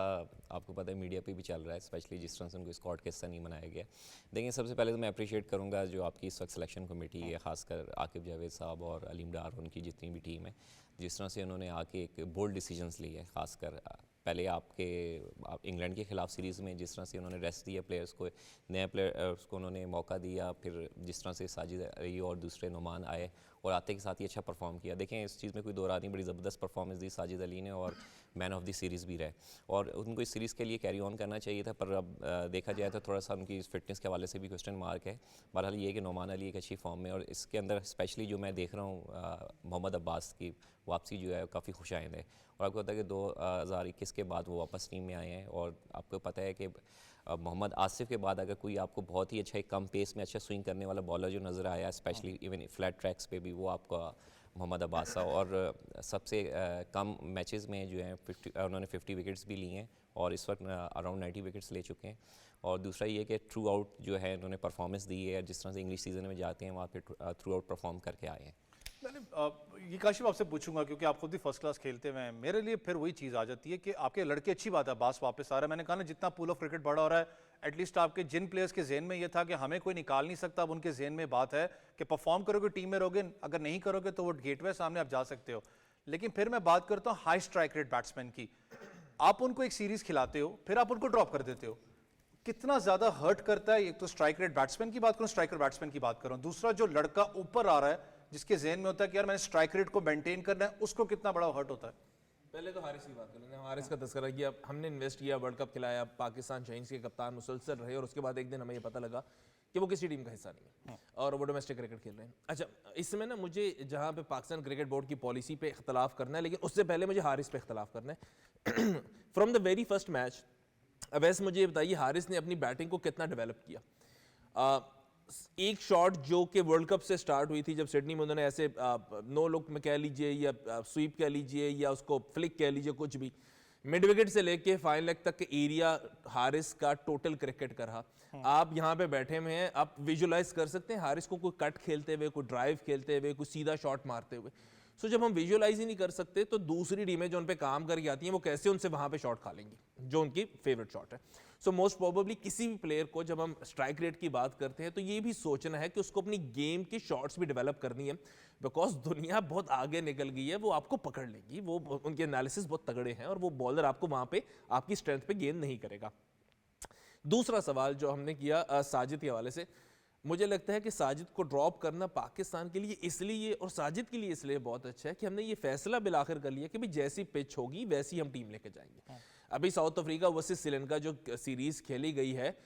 आपको पता है मीडिया पे भी चल रहा है, स्पेशली जिस तरह से उनको स्क्वाड का हिस्सा नहीं बनाया गया। देखिए, सबसे पहले तो मैं अप्रिशिएट करूँगा जो आपकी इस वक्त सिलेक्शन कमेटी है, खासकर आकिब जावेद साहब और अलीम डार, उनकी जितनी भी टीम है, जिस तरह से उन्होंने आके एक बोल्ड डिसीजंस लिए है। खासकर पहले आप इंग्लैंड के खिलाफ सीरीज़ में जिस तरह से उन्होंने रेस्ट दिया प्लेयर्स को, नए प्लेयर्स को उन्होंने मौका दिया, फिर जिस तरह से साजिद अली और दूसरे नुमान आए और आते के साथ ही अच्छा परफॉर्म किया। देखें, इस चीज़ में कोई दो रात नहीं, बड़ी ज़बरदस्त परफॉर्मेंस दी साजिद अली ने और मैन ऑफ द सीरीज़ भी रहे, और उनको इस सीरीज़ के लिए कैरी ऑन करना चाहिए था। पर अब देखा जाए तो थोड़ा सा उनकी फिटनेस के हवाले से भी क्वेश्चन मार्क है। बहरहाल ये कि नोमान अली एक अच्छी फॉर्म में, और इसके अंदर स्पेशली जो मैं देख रहा हूँ मोहम्मद अब्बास की वापसी जो है काफ़ी खुशाइंद है, और आपको पता है कि 2021 के बाद वो वापस टीम में आए हैं। और आपको पता है कि मोहम्मद आसिफ के बाद अगर कोई आपको बहुत ही अच्छा एक कम पेस में अच्छा स्विंग करने वाला बॉलर जो नज़र आया, स्पेशली इवन फ्लैट ट्रैक्स पे भी, वो आपका मोहम्मद अब्बास। और सबसे कम मैचेस में जो है उन्होंने 50 विकेट्स भी लिए हैं और इस वक्त अराउंड 90 विकेट्स ले चुके हैं। और दूसरा ये कि थ्रू आउट जो है उन्होंने परफॉर्मेंस दी है, जिस तरह से इंग्लिश सीज़न में जाते हैं वहाँ पे थ्रू आउट परफॉर्म करके आए हैं। मैंने ये काशिफ आपसे पूछूंगा क्योंकि आप खुद ही फर्स्ट क्लास खेलते हुए हैं, मेरे लिए फिर वही चीज़ आ जाती है कि आपके लड़के, अच्छी बात है बास वापस आ रहा है। मैंने कहा ना, जितना पूल ऑफ क्रिकेट बड़ा हो रहा है, एटलीस्ट आपके जिन प्लेयर्स के जेन में ये था कि हमें कोई निकाल नहीं सकता, अब उनके जेन में बात है कि परफॉर्म करोगे टीम में रहोगे, अगर नहीं करोगे तो वो गेटवे सामने आप जा सकते हो। लेकिन फिर मैं बात करता हूँ हाई स्ट्राइक रेट बैट्समैन की, आप उनको एक सीरीज़ खिलाते हो, फिर आप उनको ड्रॉप कर देते हो, कितना ज़्यादा हर्ट करता है। एक तो स्ट्राइक रेट बैट्समैन की बात करूँ, स्ट्राइकर बैट्समैन की बात करूँ, दूसरा जो लड़का ऊपर आ रहा है जिसके जेन में होता है कि यार मैंने स्ट्राइक रेट को मेंटेन करना है, उसको कितना बड़ा हर्ट होता है। पहले तो हारिस की बात कर लेंगे। हारिस का तस्करा किया, हमने इन्वेस्ट किया, वर्ल्ड कप खिलाया, पाकिस्तान शाहीन्स के कप्तान मुसलसल रहे, और उसके बाद एक दिन हमें ये पता लगा कि वो किसी टीम का हिस्सा नहीं है और वो डोमेस्टिक क्रिकेट खेल रहे हैं। अच्छा, इसमें ना मुझे जहाँ पे पाकिस्तान क्रिकेट बोर्ड की पॉलिसी पे इख्तलाफ करना है, लेकिन उससे पहले मुझे हारिस पे इख्तलाफ करना है। From the very first match, वैसे मुझे ये बताइए हारिस ने अपनी बैटिंग को कितना डेवलप किया। एक शॉट जो कि वर्ल्ड कप से स्टार्ट हुई थी, जब सिडनी में उन्होंने ऐसे नो लुक में कह लीजिए या स्वीप कह लीजिए या उसको फ्लिक कह लीजिए, कुछ भी, मिड विकेट से लेके फाइनल लेग तक के एरिया हारिस का टोटल क्रिकेट का रहा। आप यहाँ पे बैठे हुए हैं, आप विजुलाइज कर सकते हैं हारिस को कोई कट खेलते हुए, कोई ड्राइव खेलते हुए, कोई सीधा शॉट मारते हुए। सो जब हम विजुअलाइज ही नहीं कर सकते तो दूसरी टीमें जो उन पे काम करके आती हैं वो कैसे उनसे वहां पे शॉट खा लेंगी जो उनकी फेवरेट शॉट है। सो मोस्ट प्रोबेबली किसी भी प्लेयर को जब हम स्ट्राइक रेट की बात करते हैं तो ये भी सोचना है कि उसको अपनी गेम की शॉट्स भी डेवलप करनी है, बिकॉज दुनिया बहुत आगे निकल गई है, वो आपको पकड़ लेगी, वो उनके एनालिसिस बहुत तगड़े हैं और वो बॉलर आपको वहां पे आपकी स्ट्रेंथ पे गेंद नहीं करेगा। दूसरा सवाल जो हमने किया साजिद के हवाले से, मुझे लगता है कि साजिद को ड्रॉप करना पाकिस्तान के लिए इसलिए और साजिद के लिए इसलिए बहुत अच्छा है कि हमने ये फैसला बिलाखिर कर लिया कि भाई जैसी पिच होगी वैसी हम टीम लेके जाएंगे। अभी साउथ अफ्रीका वर्सेस श्रीलंका जो सीरीज खेली गई है,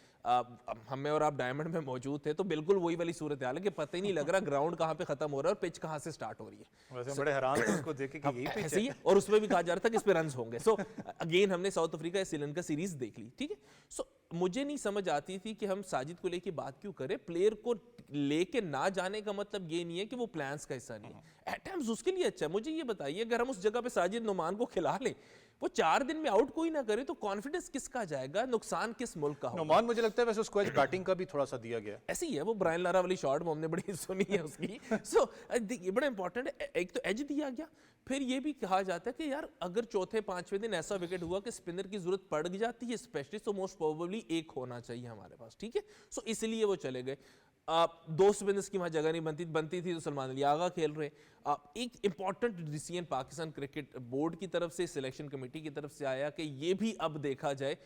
हमें और आप डायमंड में मौजूद थे तो बिल्कुल वही वाली सूरत हाल है कि पता ही नहीं लग रहा ग्राउंड कहाँ पे खत्म हो रहा है और पिच कहाँ से स्टार्ट हो रही है। वैसे बड़े हैरान थे उसको देख के कि यही पिच ऐसे ही है, और उसमें भी कहा जा रहा था कि इस पे रन्स होंगे। सो अगेन हमने साउथ अफ्रीका श्रीलंका सीरीज देख ली, ठीक है। सो मुझे नहीं समझ आती थी कि हम साजिद को लेके बात क्यों करें। प्लेयर को लेके ना जाने का मतलब ये नहीं है कि वो प्लान्स का हिस्सा नहीं है, एट टाइम्स उसके लिए अच्छा है। मुझे ये बताइए, अगर हम उस जगह पे साजिद नुमान को खिला लें, वो 4 दिन में आउट कोई ना करे तो कॉन्फिडेंस किसका जाएगा, नुकसान किस मुल्क का होगा। नुमान मुझे लगता है वैसे उसको आज बैटिंग का भी थोड़ा सा दिया गया। ऐसे ही है, वो ब्रायन लारा वाली शॉट वो हमने बड़ी सुनी है उसकी। सो ये बड़ा इंपॉर्टेंट है, एक तो एज दिया गया, फिर ये भी कहा जाता है कि यार अगर चौथे पांचवें दिन ऐसा विकेट हुआ कि स्पिनर की जरूरत पड़ जाती है स्पेशलिस्ट, तो मोस्ट प्रोबेबली एक होना चाहिए हमारे पास, ठीक है। सो इसलिए वो चले गए। 2 स्पिनर्स की वहां जगह नहीं बनती थी तो सलमान अली आगा खेल रहे। एक important decision Pakistan cricket board की तरफ से, सिलेक्शन कमेटी की तरफ से आया कि ये भी अब देखा जाए,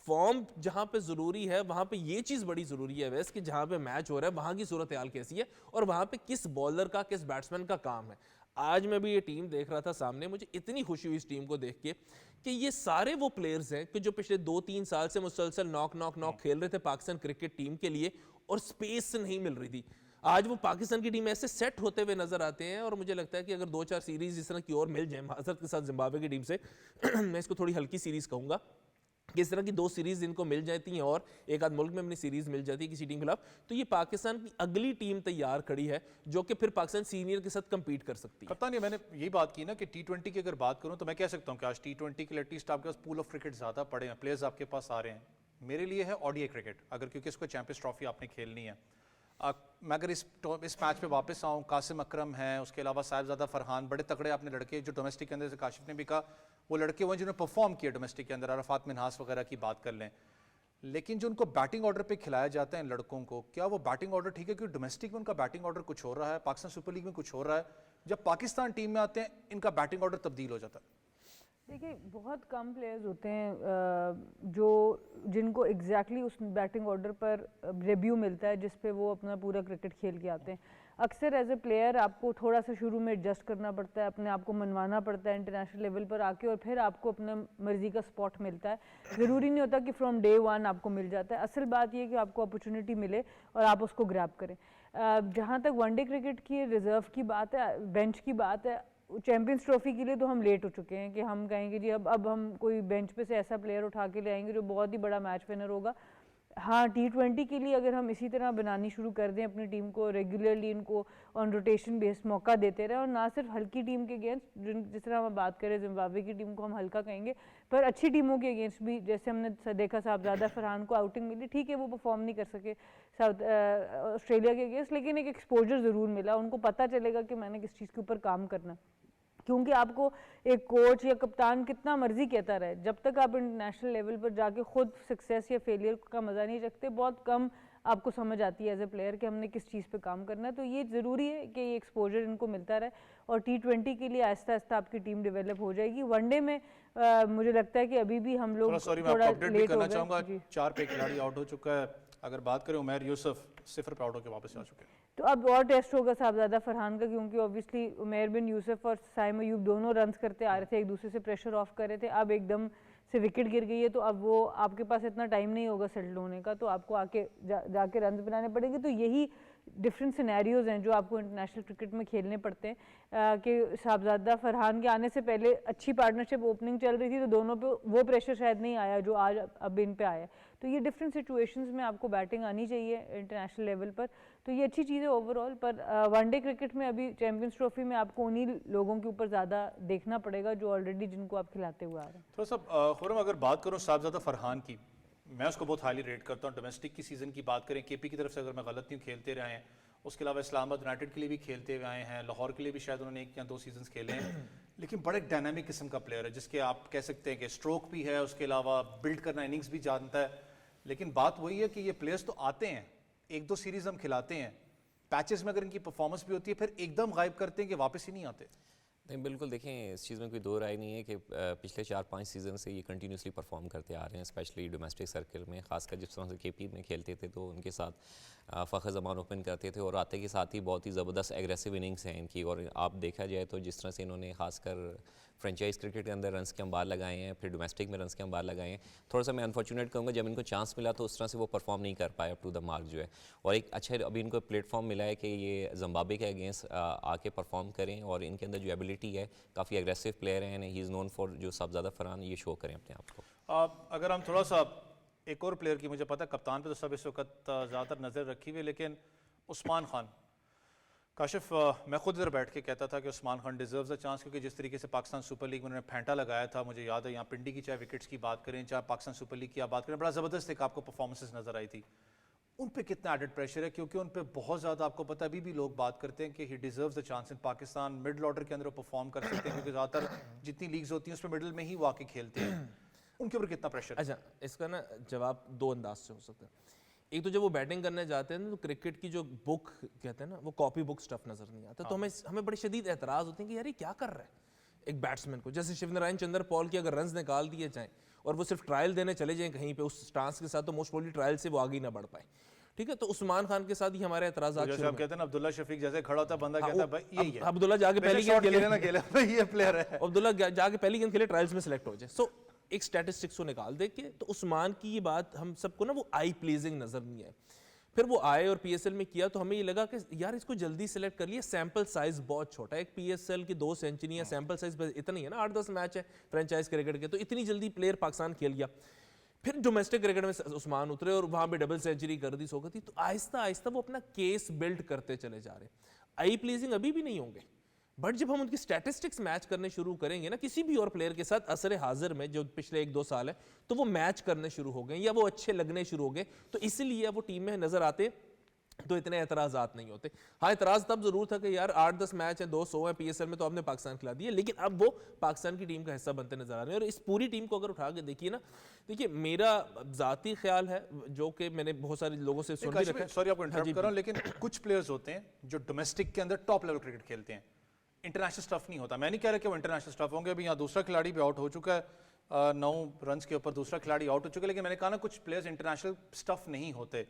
फॉर्म जहां पे जरूरी है वहां पे ये चीज बड़ी जरूरी है वैसे कि जहां पे मैच हो रहा है वहां की सूरत हाल कैसी है और वहां पे किस बॉलर का, किस बैट्समैन का काम है। आज मैं भी ये टीम देख रहा था सामने, मुझे इतनी खुशी हुई इस टीम को देख के कि ये सारे वो प्लेयर्स हैं कि जो पिछले 2-3 साल से मुसलसल नॉक खेल रहे थे पाकिस्तान क्रिकेट टीम के लिए और स्पेस नहीं मिल रही थी। आज वो पाकिस्तान की टीम ऐसे सेट होते हुए नजर आते हैं और मुझे लगता है कि अगर 2-4 सीरीज इस तरह की और मिल जाए, माजरत के साथ जिम्बाब्वे की टीम से मैं इसको थोड़ी हल्की सीरीज कहूंगा, कि इस तरह की 2 सीरीज इनको मिल जाती हैं और एक आध मुल्क में अपनी सीरीज मिल जाती है किसी टीम के खिलाफ, तो ये पाकिस्तान की अगली टीम तैयार खड़ी है जो कि फिर पाकिस्तान सीनियर के साथ कंपीट कर सकती है। पता नहीं, मैंने यही बात की ना कि T20 की अगर बात करूं तो मैं कह सकता हूं कि आज T20 के लिए एटलीस्ट आपके पास पूल ऑफ क्रिकेट ज्यादा पड़े हैं, प्लेयर्स आपके पास आ रहे हैं। मेरे लिए है ओडीआई क्रिकेट, अगर क्योंकि इसको चैंपियंस ट्रॉफी आपने खेलनी है। मैं अगर इस मैच पे वापस आऊँ, कासिम अकरम है, उसके अलावा साहिबजादा फरहान, बड़े तगड़े आपने लड़के जो डोमेस्टिक के अंदर, से काशिफ ने भी कहा, वो लड़के वो जिन्होंने परफॉर्म किया डोमेस्टिक के अंदर, अरफात मिनहास वगैरह की बात कर लें, लेकिन जो उनको बैटिंग ऑर्डर पे खिलाया जाता है इन लड़कों को, क्या वो बैटिंग ऑर्डर ठीक है? क्योंकि डोमेस्टिक में उनका बैटिंग ऑर्डर कुछ हो रहा है, पाकिस्तान सुपर लीग में कुछ हो रहा है, जब पाकिस्तान टीम में आते हैं इनका बैटिंग ऑर्डर तब्दील हो जाता है। देखिए, बहुत कम प्लेयर्स होते हैं जो जिनको एग्जैक्टली उस बैटिंग ऑर्डर पर डेब्यू मिलता है जिस पे वो अपना पूरा क्रिकेट खेल के आते हैं। अक्सर एज ए प्लेयर आपको थोड़ा सा शुरू में एडजस्ट करना पड़ता है, अपने आप को मनवाना पड़ता है इंटरनेशनल लेवल पर आके, और फिर आपको अपने मर्जी का स्पॉट मिलता है। ज़रूरी नहीं होता कि फ्रॉम डे 1 आपको मिल जाता है। असल बात ये है कि आपको अपॉर्चुनिटी मिले और आप उसको ग्रैब करें। जहाँ तक वनडे क्रिकेट की रिजर्व की बात है, बेंच की बात है, चैंपियंस ट्रॉफी के लिए तो हम लेट हो चुके हैं कि हम कहेंगे जी अब हम कोई बेंच पे से ऐसा प्लेयर उठा के ले आएंगे जो बहुत ही बड़ा मैच विनर होगा। हाँ, T20 के लिए अगर हम इसी तरह बनानी शुरू कर दें अपनी टीम को, रेगुलरली इनको ऑन रोटेशन बेस्ड मौका देते रहे, और ना सिर्फ हल्की टीम के अगेंस्ट, जिस तरह हम बात करें जिम्बाब्वे की टीम को हम हल्का कहेंगे, पर अच्छी टीमों के अगेंस्ट भी, जैसे हमने देखा साहबजादा फरहान को आउटिंग मिली, ठीक है वो परफॉर्म नहीं कर सके साउथ ऑस्ट्रेलिया के अगेंस्ट, लेकिन एक एक्सपोजर ज़रूर मिला, उनको पता चलेगा कि मैंने किस चीज़ के ऊपर काम करना। क्योंकि आपको एक कोच या कप्तान कितना मर्जी कहता रहे, जब तक आप इंटरनेशनल लेवल पर जाके खुद सक्सेस या फेलियर का मज़ा नहीं रखते, बहुत कम आपको समझ आती है एज ए प्लेयर कि हमने किस चीज़ पे काम करना है। तो ये ज़रूरी है कि ये एक्सपोजर इनको मिलता रहे, और T20 के लिए आहिस्ता आहिस्ता आपकी टीम डेवलप हो जाएगी। वनडे में मुझे लगता है कि अभी भी हम लोग थोड़ा लेट हो गए। 4 पे खिलाड़ी आउट हो चुका है। अगर बात करें उमैर यूसुफ 0 पे आउट होकर वापस आ चुके हैं, तो अब और टेस्ट होगा साहबजादा फरहान का, क्योंकि ऑब्वियसली उमैर बिन यूसुफ और साइम अयूब दोनों रन्स करते आ रहे थे, एक दूसरे से प्रेशर ऑफ कर रहे थे। अब एकदम से विकेट गिर गई है तो अब वो आपके पास इतना टाइम नहीं होगा सेटल होने का, तो आपको आके जाके रन्स बनाने पड़ेंगे। तो यही डिफरेंट सिनेरियोज हैं जो आपको इंटरनेशनल क्रिकेट में खेलने पड़ते हैं। कि साहबजादा फरहान के आने से पहले अच्छी पार्टनरशिप ओपनिंग चल रही थी, तो दोनों पे वो प्रेशर शायद नहीं आया जो आज अब इन पे आया। तो ये डिफरेंट सिचुएशंस में आपको बैटिंग आनी चाहिए इंटरनेशनल लेवल पर, तो ये अच्छी चीज़ है ओवरऑल। पर वनडे क्रिकेट में अभी चैम्पियंस ट्रॉफी में आपको उन्हीं लोगों के ऊपर ज़्यादा देखना पड़ेगा जो ऑलरेडी जिनको आप खिलाते हुए आ रहे हैं। थोड़ा सा खुरम अगर बात करूँ साहबजादा फरहान की, मैं उसको बहुत हाईली रेट करता हूँ। डोमेस्टिक की सीज़न की बात करें, केपी की तरफ से अगर मैं गलत नहीं हूँ खेलते रहे हैं, उसके अलावा इस्लामाबाद यूनाइटेड के लिए भी खेलते हुए आए हैं, लाहौर के लिए भी शायद उन्होंने 1 या 2 सीजन्स खेले हैं। लेकिन बड़े डायनामिक किस्म का प्लेयर है जिसके आप कह सकते हैं कि स्ट्रोक भी है, उसके अलावा बिल्ड करना इनिंग्स भी जानता है। लेकिन बात वही है कि ये प्लेयर्स तो आते हैं, 1-2 सीरीज हम खिलाते हैं, पैचेस में अगर इनकी परफॉर्मेंस भी होती है फिर एकदम गायब करते हैं कि वापस ही नहीं आते। नहीं, बिल्कुल देखें, इस चीज़ में कोई दो राय नहीं है कि पिछले 4-5 सीज़न से ये कंटिन्यूसली परफॉर्म करते आ रहे हैं, स्पेशली डोमेस्टिक सर्कल में। खासकर जिस तरह से केपी में खेलते थे तो उनके साथ फ़खर ज़मान ओपन करते थे और आते के साथ ही बहुत ही ज़बरदस्त एग्रेसिव इनिंग्स हैं इनकी। और आप देखा जाए तो जिस तरह से इन्होंने खासकर फ्रेंचाइज क्रिकेट के अंदर रन्स के अंबार लगाए हैं, फिर डोमेस्टिक में रन्स के अंबार लगाए हैं, थोड़ा सा मैं अनफॉर्चुनेट कहूँगा जब इनको चांस मिला तो उस तरह से वो परफॉर्म नहीं कर पाए अप टू द मार्क जो है। और एक अच्छा अभी इनको प्लेटफॉर्म मिला है कि ये जिम्बाब्वे के अगेंस्ट आके परफॉर्म करें और इनके अंदर जो एबिलिटी है, काफ़ी एग्रेसिव प्लेयर हैं, ही इज़ नोन फॉर जो साहबजादा फरहान, ये शो करें अपने आप को। अगर हम थोड़ा सा एक और प्लेयर की, मुझे पता है कप्तान पे तो सब इस वक्त ज़्यादातर नज़र रखी हुई है, लेकिन उस्मान खान काशिफ, मैं खुद इधर बैठ के कहता था कि Usman Khan deserves a chance, क्योंकि जिस तरीके से पाकिस्तान सुपर लीग में उन्होंने फेंटा लगाया था, मुझे याद है यहाँ पिंडी की चाहे विकेट्स की बात करें, चाहे पाकिस्तान सुपर लीग की आप बात करें, बड़ा ज़बरदस्त एक आपको परफॉर्मेंसेस नजर आई थी। उन पे कितना एडेड प्रेशर है, क्योंकि उन पे बहुत ज़्यादा आपको पता अभी भी लोग बात करते हैं कि ही deserves the chance in Pakistan, middle order के अंदर परफॉर्म कर सकते हैं, क्योंकि ज़्यादातर जितनी लीग्स होती हैं उसमें मिडल में ही वो आके खेलते हैं। उनके ऊपर कितना प्रेशर? अच्छा, इसका ना जवाब 2 अंदाज से हो सकता है। एक तो जब वो बैटिंग करने जाते हैं ना, तो क्रिकेट की जो बुक कहते हैं ना, वो कॉपी बुक स्टफ नजर नहीं आता। तो हमें बड़े शदीद एतराज़ होते हैं कि यार ये क्या कर रहा है एक बैट्समैन को। जैसे शिवनारायण चंद्र पॉल के अगर रन्स निकाल दिए जाएं और वो सिर्फ ट्रायल देने चले जाएं कहीं पे उस स्टांस के साथ, तो मोस्ट प्रोबेबली ट्रायल से वो आगे ही ना बढ़ पाए। ठीक है, तो उस्मान खान के साथ ही हमारे एतराज़ात जैसे शुरू आप कहते हैं ना, अब्दुल्ला शफीक जैसे खड़ा होता है बंदा, कहता है भाई यही है, अब्दुल्ला जाके पहली गेंद खेले ना खेले भाई ये प्लेयर है, अब्दुल्ला जाके पहली गेंद खेले, ट्रायल्स में सिलेक्ट हो जाए। सो एक स्टैटिस्टिक्स को निकाल दे के, तो उस्मान की ये बात हम सबको ना वो आई प्लीजिंग नजर नहीं है। फिर वो आए और पीएसएल में किया तो हमें ये लगा कि यार इसको जल्दी सिलेक्ट कर लिया, सैंपल साइज बहुत छोटा है, एक पीएसएल की 2 सेंचुरियां, सैंपल साइज इतना ही है ना, 8-10 मैच है फ्रेंचाइज क्रिकेट के, तो इतनी जल्दी प्लेयर पाकिस्तान खेल गया। फिर डोमेस्टिक क्रिकेट में उस्मान उतरे और वहां पे डबल सेंचुरी कर दी, सो गई। तो आहिस्ता आहिस्ता वो अपना केस बिल्ड करते चले जा रहे। आई प्लीजिंग अभी भी नहीं होंगे, बट जब हम उनकी स्टैटिस्टिक्स मैच करने शुरू करेंगे ना किसी भी और प्लेयर के साथ असर हाजिर में, जो पिछले 1-2 साल है, तो वो मैच करने शुरू हो गए या वो अच्छे लगने शुरू हो गए, तो इसलिए वो टीम में नजर आते, तो इतने एतराज़ात नहीं होते। हाँ, एतराज़ तब जरूर था कि यार 8-10 मैच है, 200 है पीएसएल में, तो आपने पाकिस्तान खिला दिया, लेकिन अब वो पाकिस्तान की टीम का हिस्सा बनते नजर आ रहे हैं। और इस पूरी टीम को अगर उठा के देखिए ना, देखिए मेरा ज़ाती ख्याल है, जो कि मैंने बहुत सारे लोगों से सुन भी रखा है। सॉरी आपको इंटरप्ट कर रहा हूं, लेकिन कुछ प्लेयर्स होते हैं जो डोमेस्टिक के अंदर टॉप लेवल क्रिकेट खेलते हैं, इंटरनेशनल स्टफ नहीं होता। मैं नहीं कह रहा कि वो इंटरनेशनल स्टफ होंगे, अभी यहाँ दूसरा खिलाड़ी भी आउट हो चुका है, 9 रन के ऊपर दूसरा खिलाड़ी आउट हो चुका है, लेकिन मैंने कहा ना कुछ प्लेयर्स इंटरनेशनल स्टफ नहीं होते।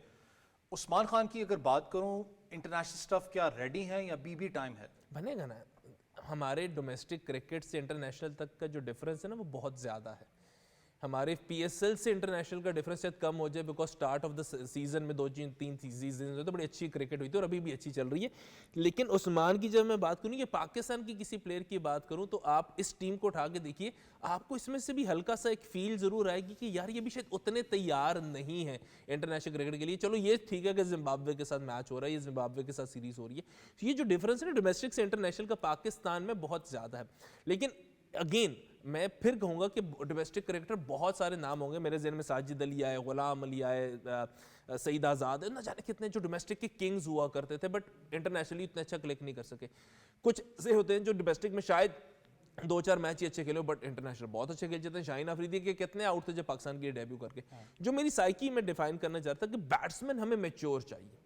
उस्मान खान की अगर बात करूं, इंटरनेशनल स्टफ क्या रेडी है या बी टाइम है? बनेगा ना। हमारे डोमेस्टिक क्रिकेट से इंटरनेशनल तक का जो डिफरेंस है ना, वो बहुत ज़्यादा है। हमारे पीएसएल से इंटरनेशनल का डिफरेंस शायद कम हो जाए, because start of the season में 2-3 सीजन तो बड़ी अच्छी क्रिकेट हुई थी और अभी भी अच्छी चल रही है। लेकिन उस्मान की जब मैं बात करूँ, ये पाकिस्तान की किसी प्लेयर की बात करूँ, तो आप इस टीम को उठा के देखिए, आपको इसमें से भी हल्का सा एक फील जरूर आएगी कि यार ये भी शायद उतने तैयार नहीं है इंटरनेशनल क्रिकेट के लिए। चलो ये ठीक है कि जिम्बाब्वे के साथ मैच हो रहा है, ये जिम्बाब्वे के साथ सीरीज हो रही है, ये जो डिफरेंस है ना डोमेस्टिक से इंटरनेशनल का पाकिस्तान में बहुत ज़्यादा है। लेकिन अगेन मैं फिर कहूँगा कि डोमेस्टिक क्रिकेटर बहुत सारे नाम होंगे, मेरे ज़हन में साजिद अली आए, गुलाम अली आए, सईद आज़ाद, ना जाने कितने जो डोमेस्टिक के किंग्स हुआ करते थे, बट इंटरनेशनली इतना अच्छा क्लिक नहीं कर सके। कुछ ऐसे होते हैं जो डोमेस्टिक में शायद 2-4 मैच ही अच्छे खेले, बट इंटरनेशनल बहुत अच्छे खेल जाते हैं। शाहीन अफरीदी के कितने आउट थे जब पाकिस्तान के लिए डेब्यू करके। जो मेरी साइकी में डिफाइन करना चाहता कि बैट्समैन हमें मैच्योर चाहिए।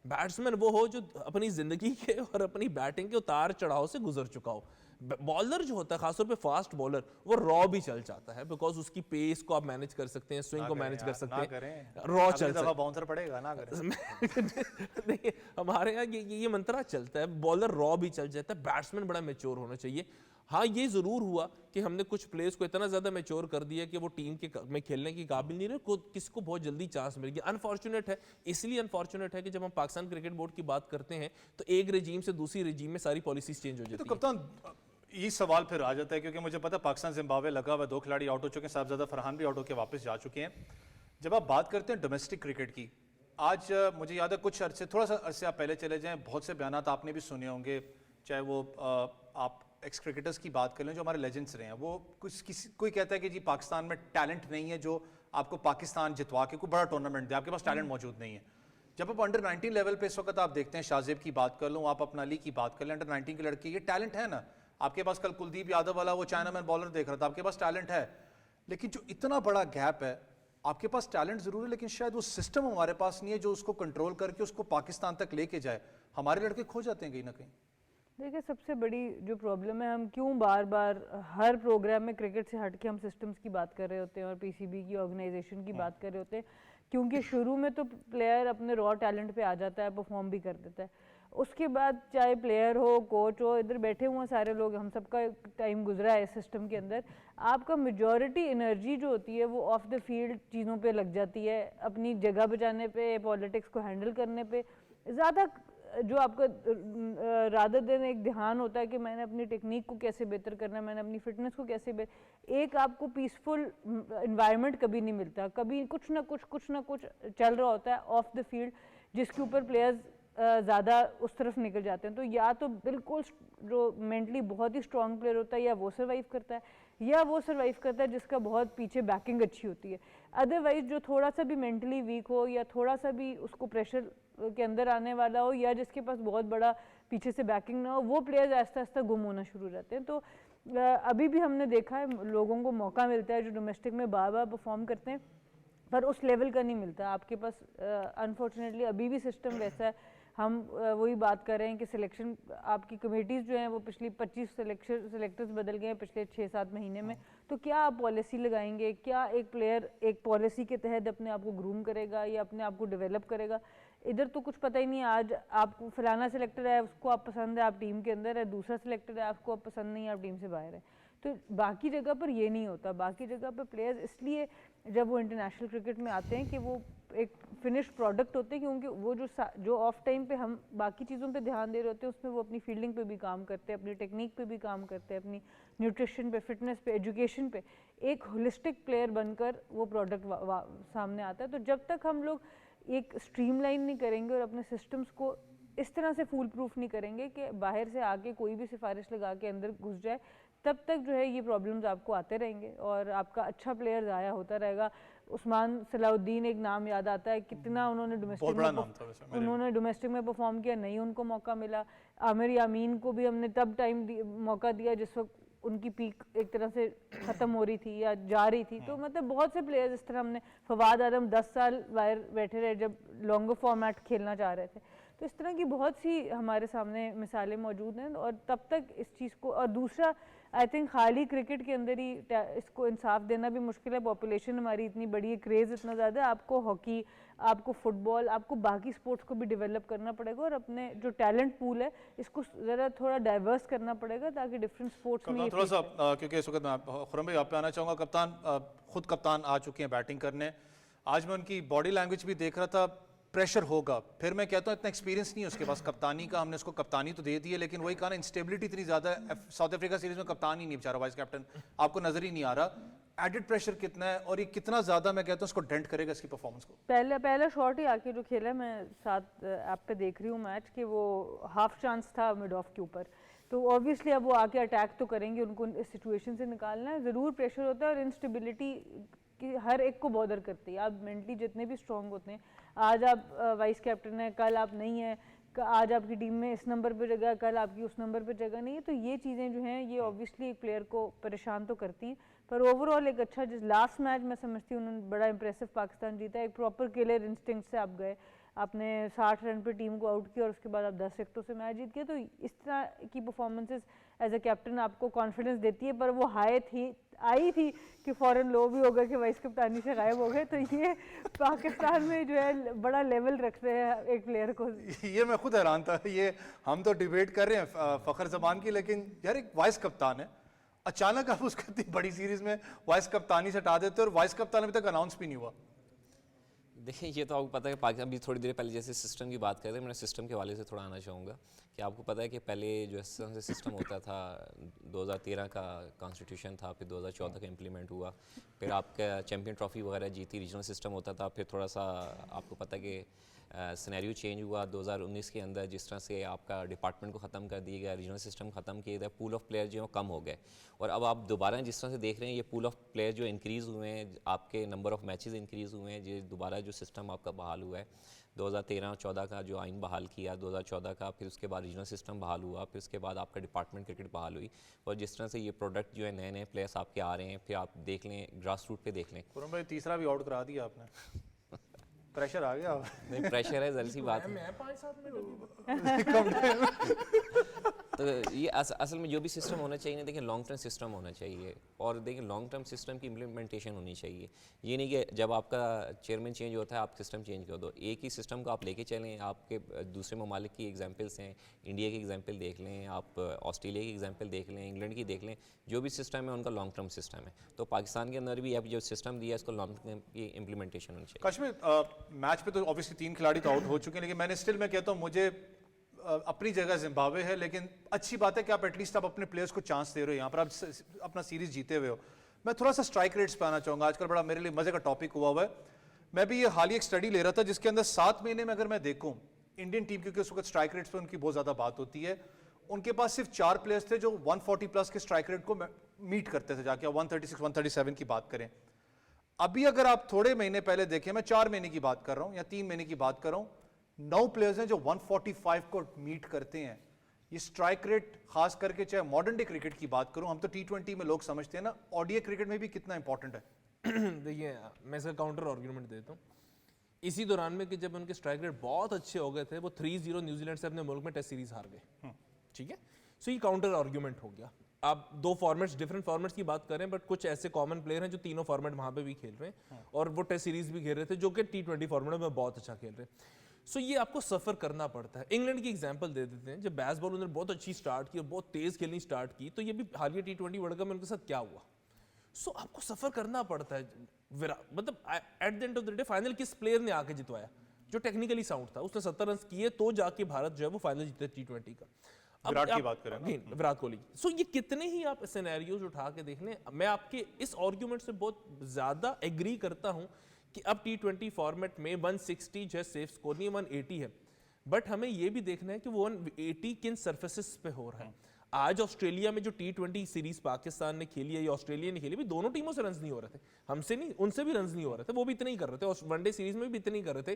बैट्समैन वो हो जो अपनी ज़िंदगी के और अपनी बैटिंग के उतार चढ़ाव से गुजर चुका हो। बॉलर जो होता है खासतौर पे फास्ट बॉलर वो रॉ भी चल जाता है, बिकॉज उसकी पेस को आप मैनेज कर सकते हैं, स्विंग को मैनेज कर सकते हैं, रॉ चल सकता है। बाउंसर पड़ेगा ना करें। देखिए हमारे यहाँ ये मंत्रा चलता है, बॉलर रॉ भी चल जाता है, बैट्समैन बड़ा मेच्योर होना चाहिए। हाँ ये जरूर हुआ कि हमने कुछ प्लेयर्स को इतना ज्यादा मैच्योर कर दिया कि वो टीम के में खेलने की काबिल नहीं रहे, किसको बहुत जल्दी चांस मिल गया। अनफॉर्चुनेट है, इसलिए अनफॉर्चुनेट है कि जब हम पाकिस्तान क्रिकेट बोर्ड की बात करते हैं तो एक रेजीम से दूसरी रेजीम में सारी पॉलिसीज चेंज हो जाती तो कप्तान ये सवाल फिर आ जाता है, क्योंकि मुझे पता है पाकिस्तान जिम्बाब्वे लगा हुआ, 2 खिलाड़ी आउट हो चुके हैं, साहबजादा फरहान भी आउट होकर वापस जा चुके हैं। जब आप बात करते हैं डोमेस्टिक क्रिकेट की, आज मुझे याद है कुछ अरसे, थोड़ा सा अरसे आप पहले चले जाएं, बहुत से बयानात आपने भी सुने होंगे, चाहे वो आप एक्स क्रिकेटर्स की बात कर लें जो हमारे लेजेंड्स रहे हैं, वो कोई कहता है कि जी पाकिस्तान में टैलेंट नहीं है जो आपको पाकिस्तान जितवा के कोई बड़ा टूर्नामेंट दे, आपके पास टैलेंट मौजूद नहीं है। जब आप अंडर 19 लेवल पे इस वक्त आप देखते हैं, शाहजेब की बात कर लूँ, आप अपना अली की बात कर लें, अंडर 19 के लड़के, ये टैलेंट है ना आपके पास। कल कुलदीप यादव वाला वो चाइनामैन बॉलर देख रहा था, आपके पास टैलेंट है, लेकिन जो इतना बड़ा गैप है, आपके पास टैलेंट जरूर है लेकिन शायद वो सिस्टम हमारे पास नहीं है जो उसको कंट्रोल करके उसको पाकिस्तान तक लेके जाए। हमारे लड़के खो जाते हैं कहीं ना कहीं। देखिए सबसे बड़ी जो प्रॉब्लम है, हम क्यों बार बार हर प्रोग्राम में क्रिकेट से हट के हम सिस्टम्स की बात कर रहे होते हैं और पीसीबी की ऑर्गेनाइजेशन की बात कर रहे होते हैं, क्योंकि शुरू में तो प्लेयर अपने रॉ टैलेंट पे आ जाता है, परफॉर्म भी कर देता है, उसके बाद चाहे प्लेयर हो, कोच हो, इधर बैठे हुए सारे लोग, हम सबका टाइम गुजरा है इस सिस्टम के अंदर, आपका मेजॉरिटी एनर्जी जो होती है वो ऑफ द फील्ड चीज़ों पे लग जाती है, अपनी जगह बचाने पे, पॉलिटिक्स को हैंडल करने पे ज़्यादा। जो आपका रादर देन एक ध्यान होता है कि मैंने अपनी टेक्निक को कैसे बेहतर करना है, मैंने अपनी फिटनेस को कैसे एक आपको पीसफुल इन्वायरमेंट कभी नहीं मिलता, कभी कुछ ना कुछ चल रहा होता है ऑफ द फील्ड जिसके ऊपर प्लेयर्स ज़्यादा उस तरफ निकल जाते हैं। तो या तो बिल्कुल जो मेंटली बहुत ही स्ट्रॉन्ग प्लेयर होता है या वो सर्वाइव करता है, या वो सर्वाइव करता है जिसका बहुत पीछे बैकिंग अच्छी होती है। अदरवाइज जो थोड़ा सा भी मेंटली वीक हो या थोड़ा सा भी उसको प्रेशर के अंदर आने वाला हो या जिसके पास बहुत बड़ा पीछे से बैकिंग ना हो, वो प्लेयर्स आहिस्ता आहिस्ता गुम होना शुरू हो जाते हैं। तो अभी भी हमने देखा है लोगों को मौका मिलता है जो डोमेस्टिक में बार बार परफॉर्म करते हैं, पर उस लेवल का नहीं मिलता आपके पास। अनफॉर्चुनेटली अभी भी सिस्टम वैसा है। हम वही बात कर रहे हैं कि सिलेक्शन आपकी कमेटीज़ जो हैं वो पिछली 25 सिलेक्टर्स बदल गए हैं पिछले 6-7 महीने में। तो क्या आप पॉलिसी लगाएंगे, क्या एक प्लेयर एक पॉलिसी के तहत अपने आप को ग्रूम करेगा या अपने आप को डेवलप करेगा? इधर तो कुछ पता ही नहीं है। आज आपको फलाना सिलेक्टर है, उसको आप पसंद है, आप टीम के अंदर है, दूसरा सिलेक्टर है, आपको आप पसंद नहीं है, आप टीम से बाहर है। तो बाकी जगह पर ये नहीं होता। बाकी जगह पर प्लेयर्स इसलिए जब वो इंटरनेशनल क्रिकेट में आते हैं कि वो एक फिनिश प्रोडक्ट होते हैं, क्योंकि वो जो ऑफ टाइम पे हम बाकी चीज़ों पे ध्यान दे रहे होते हैं उसमें वो अपनी फील्डिंग पे भी काम करते हैं, अपनी टेक्निक पे भी काम करते हैं, अपनी न्यूट्रिशन पे, फिटनेस पे, एजुकेशन पे एक होलिस्टिक प्लेयर बनकर वो प्रोडक्ट सामने आता है। तो जब तक हम लोग एक स्ट्रीमलाइन नहीं करेंगे और अपने सिस्टम्स को इस तरह से फूल प्रूफ नहीं करेंगे कि बाहर से आके कोई भी सिफारिश लगा के अंदर घुस जाए, तब तक जो है ये प्रॉब्लम्स आपको आते रहेंगे और आपका अच्छा प्लेयर ज़ाया होता रहेगा। उस्मान सलाउद्दीन एक नाम याद आता है, कितना उन्होंने डोमेस्टिक में परफॉर्म किया, नहीं उनको मौका मिला। आमिर यामीन को भी हमने तब मौका दिया जिस वक्त उनकी पीक एक तरह से ख़त्म हो रही थी या जा रही थी। तो मतलब बहुत से प्लेयर्स इस तरह हमने, फवाद आदम 10 साल बाहर बैठे रहे जब लॉन्गर फॉर्मेट खेलना चाह रहे थे। तो इस तरह की बहुत सी हमारे सामने मिसालें मौजूद हैं और तब तक इस चीज़ को, और दूसरा आई थिंक खाली क्रिकेट के अंदर ही इसको इंसाफ देना भी मुश्किल है। पॉपुलेशन हमारी इतनी बड़ी है, क्रेज़ इतना ज़्यादा है, आपको हॉकी, आपको फुटबॉल, आपको बाकी स्पोर्ट्स को भी डेवलप करना पड़ेगा और अपने जो टैलेंट पूल है इसको ज़रा थोड़ा डाइवर्स करना पड़ेगा ताकि डिफरेंट स्पोर्ट्स में थोड़ा सा, क्योंकि इस वक्त मैं खुरम भाई आप पे आना चाहूँगा। कप्तान खुद कप्तान आ चुके हैं बैटिंग करने, आज मैं उनकी बॉडी लैंग्वेज भी देख रहा था, प्रेशर होगा। फिर मैं कहता हूँ इतना एक्सपीरियंस नहीं है उसके पास कप्तानी का, हमने उसको कप्तानी तो दे दी है लेकिन वही कहा ना, इंस्टेबिलिटी इतनी ज़्यादा है। साउथ अफ्रीका सीरीज में कप्तान ही नहीं बेचारा, वाइस कैप्टन, आपको नजर ही नहीं आ रहा। एडेड प्रेशर कितना है और ये कितना ज़्यादा मैं कहता हूँ उसको डेंट करेगा इसकी परफॉर्मेंस को? पहला शॉट ही आके जो खेला, मैं साथ ऐप पे देख रही हूँ मैच, कि वो हाफ चांस था मिड ऑफ के ऊपर, तो ऑब्वियसली अब वो आके अटैक तो करेंगे, उनको इस सिचुएशन से निकालना है। ज़रूर प्रेशर होता है और इंस्टेबिलिटी कि हर एक को बॉदर करती है। आप मेंटली जितने भी स्ट्रॉन्ग होते हैं, आज आप वाइस कैप्टन हैं, कल आप नहीं हैं, आज आपकी टीम में इस नंबर पे जगह, कल आपकी उस नंबर पे जगह नहीं है। तो ये चीज़ें जो हैं ये ऑब्वियसली एक प्लेयर को परेशान तो करती हैं, पर ओवरऑल एक अच्छा, जिस लास्ट मैच मैं समझती हूँ उन्होंने बड़ा इंप्रेसिव पाकिस्तान जीता, एक प्रॉपर किलर इंस्टिंक्ट से आप गए, आपने 60 रन पे टीम को आउट किया और उसके बाद आप 10 विकेटों से मैच जीत गए। तो इस तरह की परफॉर्मेंसेस एज अ कैप्टन आपको कॉन्फिडेंस देती है, पर वो आई थी कि फ़ौरन लो भी हो गया कि वाइस कप्तानी से गायब हो गए। तो ये पाकिस्तान में जो है बड़ा लेवल रख रहे हैं एक प्लेयर को। ये मैं खुद हैरान था। ये हम तो डिबेट कर रहे हैं फ़खर ज़मान की, लेकिन यार एक वाइस कप्तान है, अचानक आप उसको इतनी बड़ी सीरीज में वाइस कप्तानी से हटा देते हो और वाइस कप्तान अभी तक अनाउंस भी नहीं हुआ। देखिए ये तो आपको पता है पाकिस्तान भी थोड़ी देर पहले जैसे सिस्टम की बात कर रहे थे, मैं सिस्टम के हवाले से थोड़ा आना चाहूँगा कि आपको पता है कि पहले जो से सिस्टम होता था 2013 का कॉन्स्टिट्यूशन था, फिर 2014 का इम्प्लीमेंट हुआ, फिर आपका चैम्पियन ट्रॉफी वगैरह जीती, रीजनल सिस्टम होता था, फिर थोड़ा सा आपको पता है कि सिनेरियो चेंज हुआ 2019 के अंदर, जिस तरह से आपका डिपार्टमेंट को ख़त्म कर दिया गया, रीजनल सिस्टम ख़त्म किया गया, पूल ऑफ प्लेयर जो है कम हो गए और अब आप दोबारा जिस तरह से देख रहे हैं ये पूल ऑफ प्लेयर जो इंक्रीज़ हुए हैं, आपके नंबर ऑफ मैचेस इंक्रीज़ हुए हैं, ये दोबारा जो सिस्टम आपका बहाल हुआ है 2013 और 14 का जो आइन बहाल किया 2014 का, फिर उसके बाद रीजनल सिस्टम बहाल हुआ, फिर उसके बाद आपका डिपार्टमेंट क्रिकेट बहाल हुई और जिस तरह से ये प्रोडक्ट जो है नए नए प्लेयर्स आपके आ रहे हैं, फिर आप देख लें ग्रास रूट पे देख लें। पूरम भाई तीसरा भी आउट करा दिया आपने। प्रेशर आ गया। नहीं प्रेशर है, जल्दी सी बात है। मैं 5-7 मिनट तो ये असल में जो भी सिस्टम होना चाहिए ना, देखिए लॉन्ग टर्म सिस्टम होना चाहिए और देखिए लॉन्ग टर्म सिस्टम की इम्प्लीमेंटेशन होनी चाहिए। ये नहीं कि जब आपका चेयरमैन चेंज होता है आप सिस्टम चेंज कर दो, एक ही सिस्टम को आप लेके चलें। आपके दूसरे ममालिक की एग्जांपल्स हैं, इंडिया की एग्जांपल देख लें, आप ऑस्ट्रेलिया की एग्जांपल देख लें, इंग्लैंड की देख लें, जो भी सिस्टम है उनका लॉन्ग टर्म सिस्टम है। तो पाकिस्तान के अंदर भी अब जो सिस्टम दिया है इसको लॉन्ग टर्म की इम्प्लीमेंटेशन होनी चाहिए। कश्मीर मैच पे तो ऑब्वियसली 3 खिलाड़ी तो आउट हो चुके हैं, लेकिन मैं कहता हूँ मुझे अपनी जगह जिम्बाब्वे है, लेकिन अच्छी बात है कि आप एटलीस्ट आप अपने प्लेयर्स को चांस दे रहे हो। यहाँ पर आप अपना सीरीज जीते हुए हो। मैं थोड़ा सा स्ट्राइक रेट्स पे आना चाहूँगा, आजकल बड़ा मेरे लिए मजे का टॉपिक हुआ हुआ है। मैं भी ये हाल ही एक स्टडी ले रहा था जिसके अंदर 7 महीने में अगर मैं देखूँ इंडियन टीम, क्योंकि उस वक्त स्ट्राइक रेट्स पर उनकी बहुत ज़्यादा बात होती है, उनके पास सिर्फ 4 प्लेयर्स थे जो 140 प्लस के स्ट्राइक रेट को मीट करते थे, जाके 136 137 की बात करें। अभी अगर आप थोड़े महीने पहले देखें, मैं 4 महीने की बात कर रहा हूँ या 3 महीने की बात कर रहा हूँ, 9 प्लेयर्स हैं जो 145 को मीट करते हैं। ये स्ट्राइक रेट खास करके चाहे मॉडर्न डे क्रिकेट की बात करूं, हम तो T20 में लोग समझते हैं ना, ओडीआई क्रिकेट में भी कितना इंपॉर्टेंट है। देखिए मैं इसका काउंटर आर्गुमेंट देता हूँ। इसी दौरान में कि जब उनके स्ट्राइक रेट बहुत अच्छे हो गए थे, वो 3-0 न्यूजीलैंड से अपने मुल्क में टेस्ट सीरीज हार गए, ठीक है। सो ये काउंटर आर्गुमेंट हो गया। आप 2 फॉर्मेट्स डिफरेंट फॉर्मेट्स की बात करें, बट कुछ ऐसे कॉमन प्लेयर हैं जो तीनों फॉर्मेट वहाँ पे भी खेल रहे हैं और वो टेस्ट सीरीज भी खेल रहे थे, जो कि T20 फॉर्मेट में बहुत अच्छा खेल रहे हैं। सो ये आपको सफ़र करना पड़ता है। इंग्लैंड की एग्जांपल दे देते हैं, जब बैस बॉल उन्होंने बहुत अच्छी स्टार्ट की और बहुत तेज़ खेलनी स्टार्ट की, तो ये भी हालिया T20 वर्ल्ड कप में उनके साथ क्या हुआ। सो आपको सफ़र करना पड़ता है। मतलब at the end of the day final किस प्लेयर ने आके जितवाया? जो टेक्निकली साउंड था, उसने 70 रन किए तो जाके भारत जो है वो फाइनल जीते T20 का। विराट की बात करें ना, विराट कोहली। सो ये कितने ही आप सिनेरियोज उठा के देख लें, मैं आपके इस आर्गुमेंट से बहुत ज़्यादा एग्री करता हूँ कि अब T20 फॉर्मेट में 160 जो है सेफ स्कोर नहीं, 180 है। बट हमें ये भी देखना है कि वो 180 किन सरफेसेस पे हो रहा है। आज ऑस्ट्रेलिया में जो T20 सीरीज पाकिस्तान ने खेली है या ऑस्ट्रेलिया ने खेली, भी दोनों टीमों से रन नहीं हो रहे थे, हमसे नहीं, उनसे भी रन नहीं हो रहे थे, वो भी इतने ही कर रहे थे। और वनडे सीरीज में भी इतने ही कर रहे थे।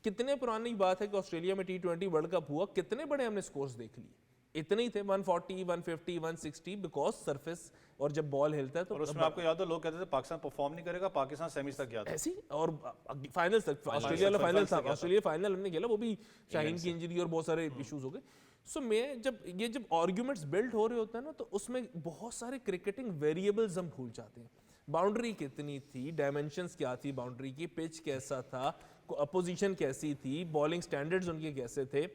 कितने पुरानी बात है कि ऑस्ट्रेलिया में T20 वर्ल्ड कप हुआ, कितने बड़े हमने स्कोर्स देख लिए, इतने ही थे 140 150 160, बिकॉज सरफेस और जब बॉल हिलता है तो। और उसमें आपको याद हो लोग कहते थे पाकिस्तान परफॉर्म नहीं करेगा, पाकिस्तान सेमीज तक गया था ऐसी। और फाइनल तक ऑस्ट्रेलिया वाला फाइनल था, ऑस्ट्रेलिया फाइनल हमने खेला, वो भी शाहीन की इंजरी और बहुत सारे इश्यूज हो गए। सो मैं जब आर्ग्यूमेंट्स बिल्ड हो रहे होते हैं ना, तो उसमें बहुत सारे क्रिकेटिंग वेरिएबल्स हम भूल जाते हैं। बाउंड्री कितनी थी, डायमेंशंस क्या थी बाउंड्री की, पिच कैसा था, अपोजिशन कैसी थी, बॉलिंग स्टैंडर्ड्स उनके कैसे थे,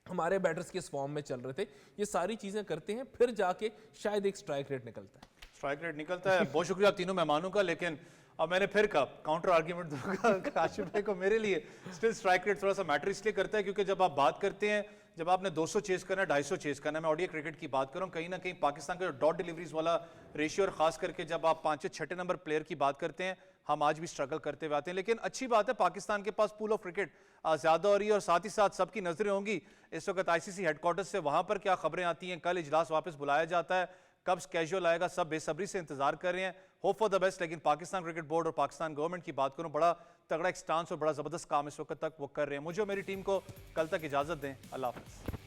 हमारे बैटर्स किस फॉर्म में चल रहे थे, ये सारी चीज़ें करते हैं, फिर जाके शायद एक स्ट्राइक रेट निकलता है। स्ट्राइक रेट निकलता है। बहुत शुक्रिया आप तीनों मेहमानों का, लेकिन अब मैंने फिर कहा काउंटर आर्ग्यूमेंट दूंगा काशिफ भाई को। मेरे लिए स्टिल स्ट्राइक रेट थोड़ा सा मैटर इसलिए करता है क्योंकि जब आप बात करते हैं, जब आपने 200 चेस करना है, 250 चेस करना है, मैं ओडीआई क्रिकेट की बात कर रहा हूँ, कहीं ना कहीं पाकिस्तान का जो डॉट डिलीवरीज वाला रेशियो, और खास करके जब आप 5-6 नंबर प्लेयर की बात करते हैं, हम आज भी स्ट्रगल करते हुए आते हैं। लेकिन अच्छी बात है पाकिस्तान के पास पूल ऑफ क्रिकेट ज़्यादा हो रही है और साथ ही साथ सबकी नजरें होंगी इस वक्त आईसीसी हेडक्वार्टर्स से, वहां पर क्या खबरें आती हैं, कल इजलास वापस बुलाया जाता है, कब कैजुअल आएगा, सब बेसब्री से इंतजार कर रहे हैं। Hope for the best. लेकिन पाकिस्तान क्रिकेट बोर्ड और पाकिस्तान गवर्नमेंट की बात करूं, बड़ा तगड़ा एक स्टांस और बड़ा जबरदस्त काम इस वक्त तक वो कर रहे हैं। मुझे और मेरी टीम को कल तक इजाजत दें। अल्लाह हाफिज़।